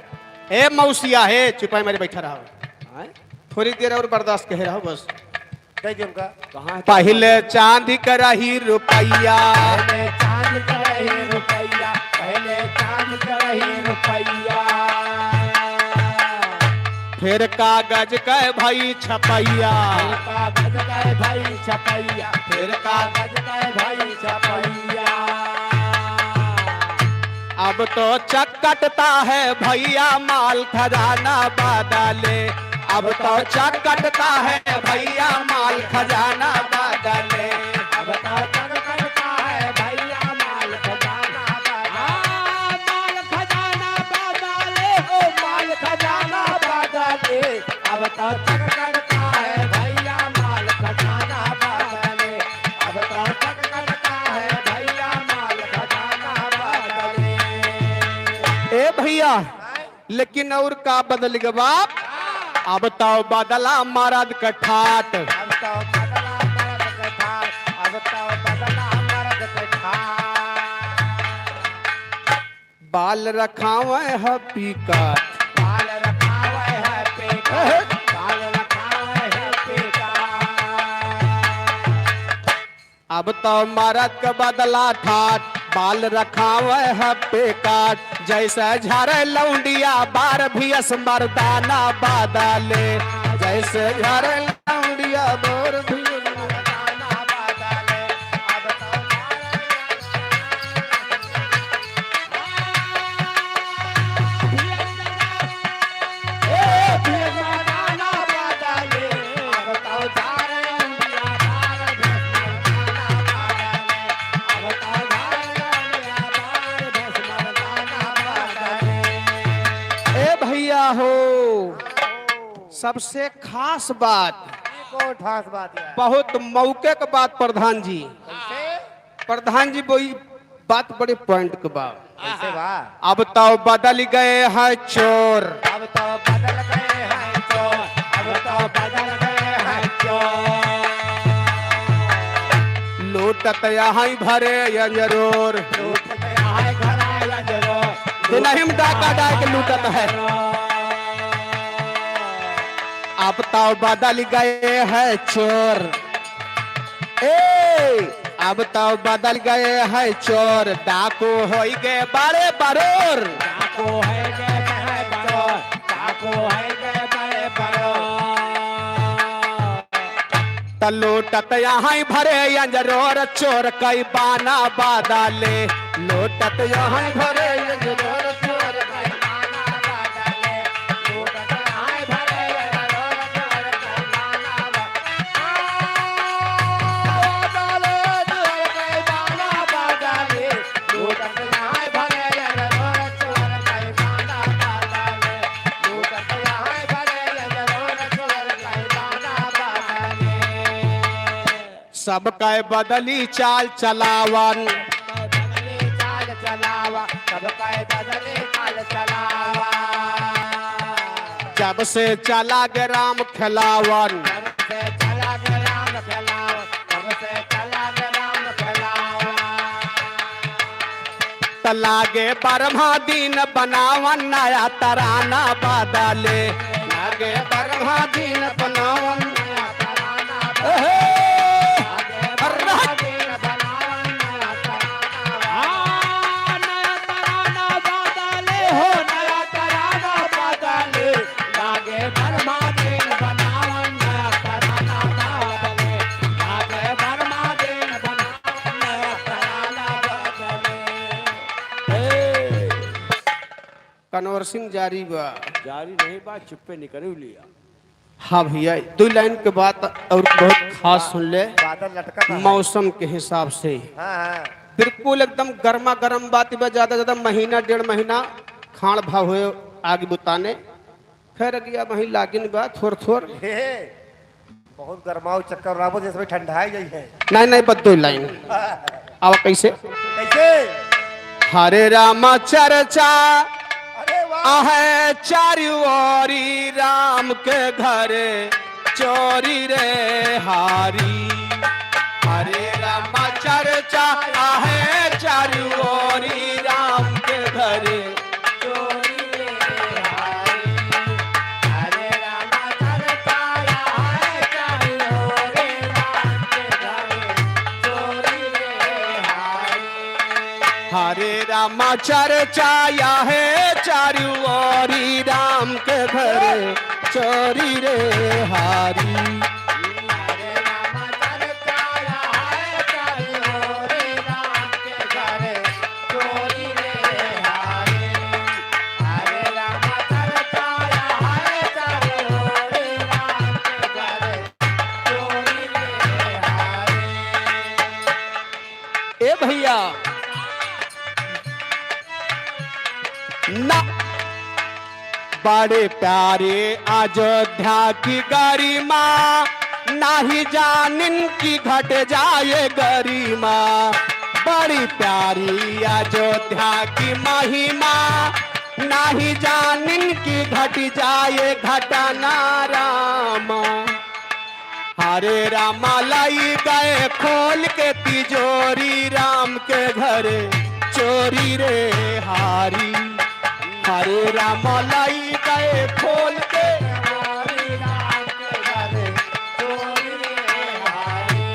ए मौसिया है, चुपाई मेरे बैठा रहो। थोड़ी देर और बर्दाश्त कहे रहो बस। कह दे उनका पहले चांदी का रही रुपया, पहले चांद का रही रुपया, पहले चांद का रही रुपया। फिर कागज का भाई छपैया, कागज का भाई छपैया, फिर कागज कागज का भाई छपैया। अब तो चकटता है भैया माल खजाना बादले। अब तो चकटता है भैया माल खजाना बादले। अब तो चक करता है भैया माल खजाना माल खजाना बदले हो माल खजाना बदले अब तो चक करता है भैया माल खजाना बदले अब तो चक करता है भैया माल खजाना बदले। ए भैया लेकिन और का बदल गया बाप? अब तो बदला मरद का ठाट। अब तो बदला मर्द के ठाट, अब तो बदला मर्द के ठाट। बाल रखावे है पीकट, बाल रखावे है पेट, बाल रखावे है पेट। अब तो मरद का बदला ठाट। बाल रखावे है पेकाट, जैसे झरे लौंडिया बार भी मर्दाना बादले। जैसे झरे लौंडिया बार भी मर्दाना बदले, अब तो मर्दाना बदले, अब तो झारे लौंडिया बार भेष मर्दाना बदले। ए भैया हो सबसे खास बात, कौन ठास बात है? बहुत मौके के बात प्रधान जी। कैसे? प्रधान जी वही बात बड़े पॉइंट के बात। कैसे बा? अब तो बदल गए हैं चोर, अब तो बदल गए हैं चोर, अब तो बदल गए हैं चोर। लूटत यहाँ भरे अंजरोर। लूट गया है घर आया जरो, नहीं डाका डाक लूटत है। अब तो बदल गए हैं चोर। ए अब तो बदल गए हैं चोर, डाकू हो गए बड़े बरोर। डाको है के बड़े बड़ो डाको है के बड़े बड़ो त लूटत यहाँ भरे अंजरोर, चोर कई बाना बादले। लूटत यहाँ भरे अंजरोर, चोर कई गाना बदले, लूट गया है भरे जरो, चोर का गाना बदले, चोर का गाना बदले, लूट गया है भरे जरो, चोर का गाना बदले, लूट गया है भरे जरो, चोर का गाना बदले। सबका बदली चाल चलावन। बदले चाल चलावा, सबका बदले चाल चलावा। जब से चला गे राम खिलावन, जब से चला गे राम खिलावा, जब से चला गे राम खिलावा। त लागे बरहा दिन बनावन, नया तराना बदले। लागे बरहा दिन बनावन, नया तराना एहे, बदले, दिन बनावन, नया तराना नया तराना बदले हो नया तराना बदले लागे बर्मा दिन बनावन नया तराना बदले लागे बर्मा दिन बनावन नया तराना बदले। कन्वर सिंह जारी बा। जारी नहीं बात चुप्पे निकल लिया। हाँ भैया दो लाइन के बात और बहुत खास सुन ले। बादल लटका था। मौसम के हिसाब से हाँ हाँ बिल्कुल एकदम गर्मा गर्म बात बा। ज्यादा ज्यादा महीना डेढ़ महीना खाण भाव हुए आगे बुताने। खैर गया वही लागिन बा थोड़ थोड़। हे, बहुत गरमाओ चक्कर राबो जैसे ठंडाई गई है। नहीं नहीं बदो लाइन अब कैसे। कैसे? हरे रामा चर्चा अरे वाह, आहे चारू ओरी, राम के घरे चोरी रे हारी। हरे रामा चर्चा आहे चारू ओरी, राम के घरे चोरी रे हारी। हरे रामा चरता है चारी ओरे, राम के घरे चोरी रे हारी। हरे रामा चर्चा आहे चारू ओरी, राम के घरे चोरी रे हारी। हरे रामा चरता है चारी ओरे, राम के घरे चोरी रे हारी। हरे रामा चरता है चारी ओरे, राम के घरे चोरी रे हारी। भैया ना बड़े प्यारे अयोध्या की गरिमा, नाही जानिन की घट जाए गरिमा। बड़ी प्यारी अयोध्या की महिमा, नाही जानिन की घट जाए घटना रामा। हरे रामा लाई गए खोल के तिजोरी, राम के घरे चोरी रे हारी। हरे राम लाई गए खोल के तिजोरी, राम के घरे चोरी रे हारी।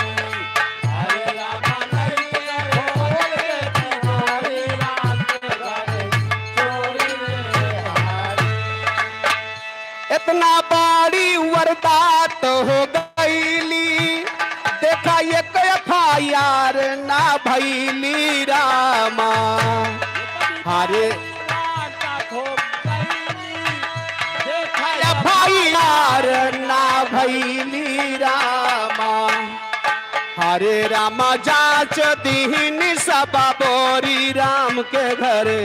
हरे राम लाई गए खोल के तिजोरी, राम के घरे चोरी रे हारी। इतना बड़ी वारदात हो गईली, देखा ये FIR ना भैली रामा। हरे FIR ना भैली रामा। हरे रामा जांच दीन सब बोरी, राम के घरे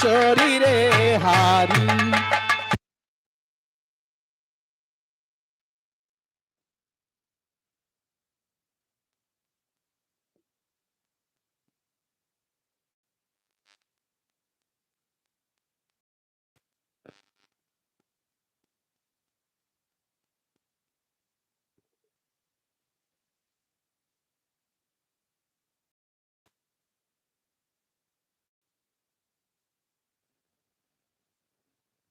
चोरी रे हारी।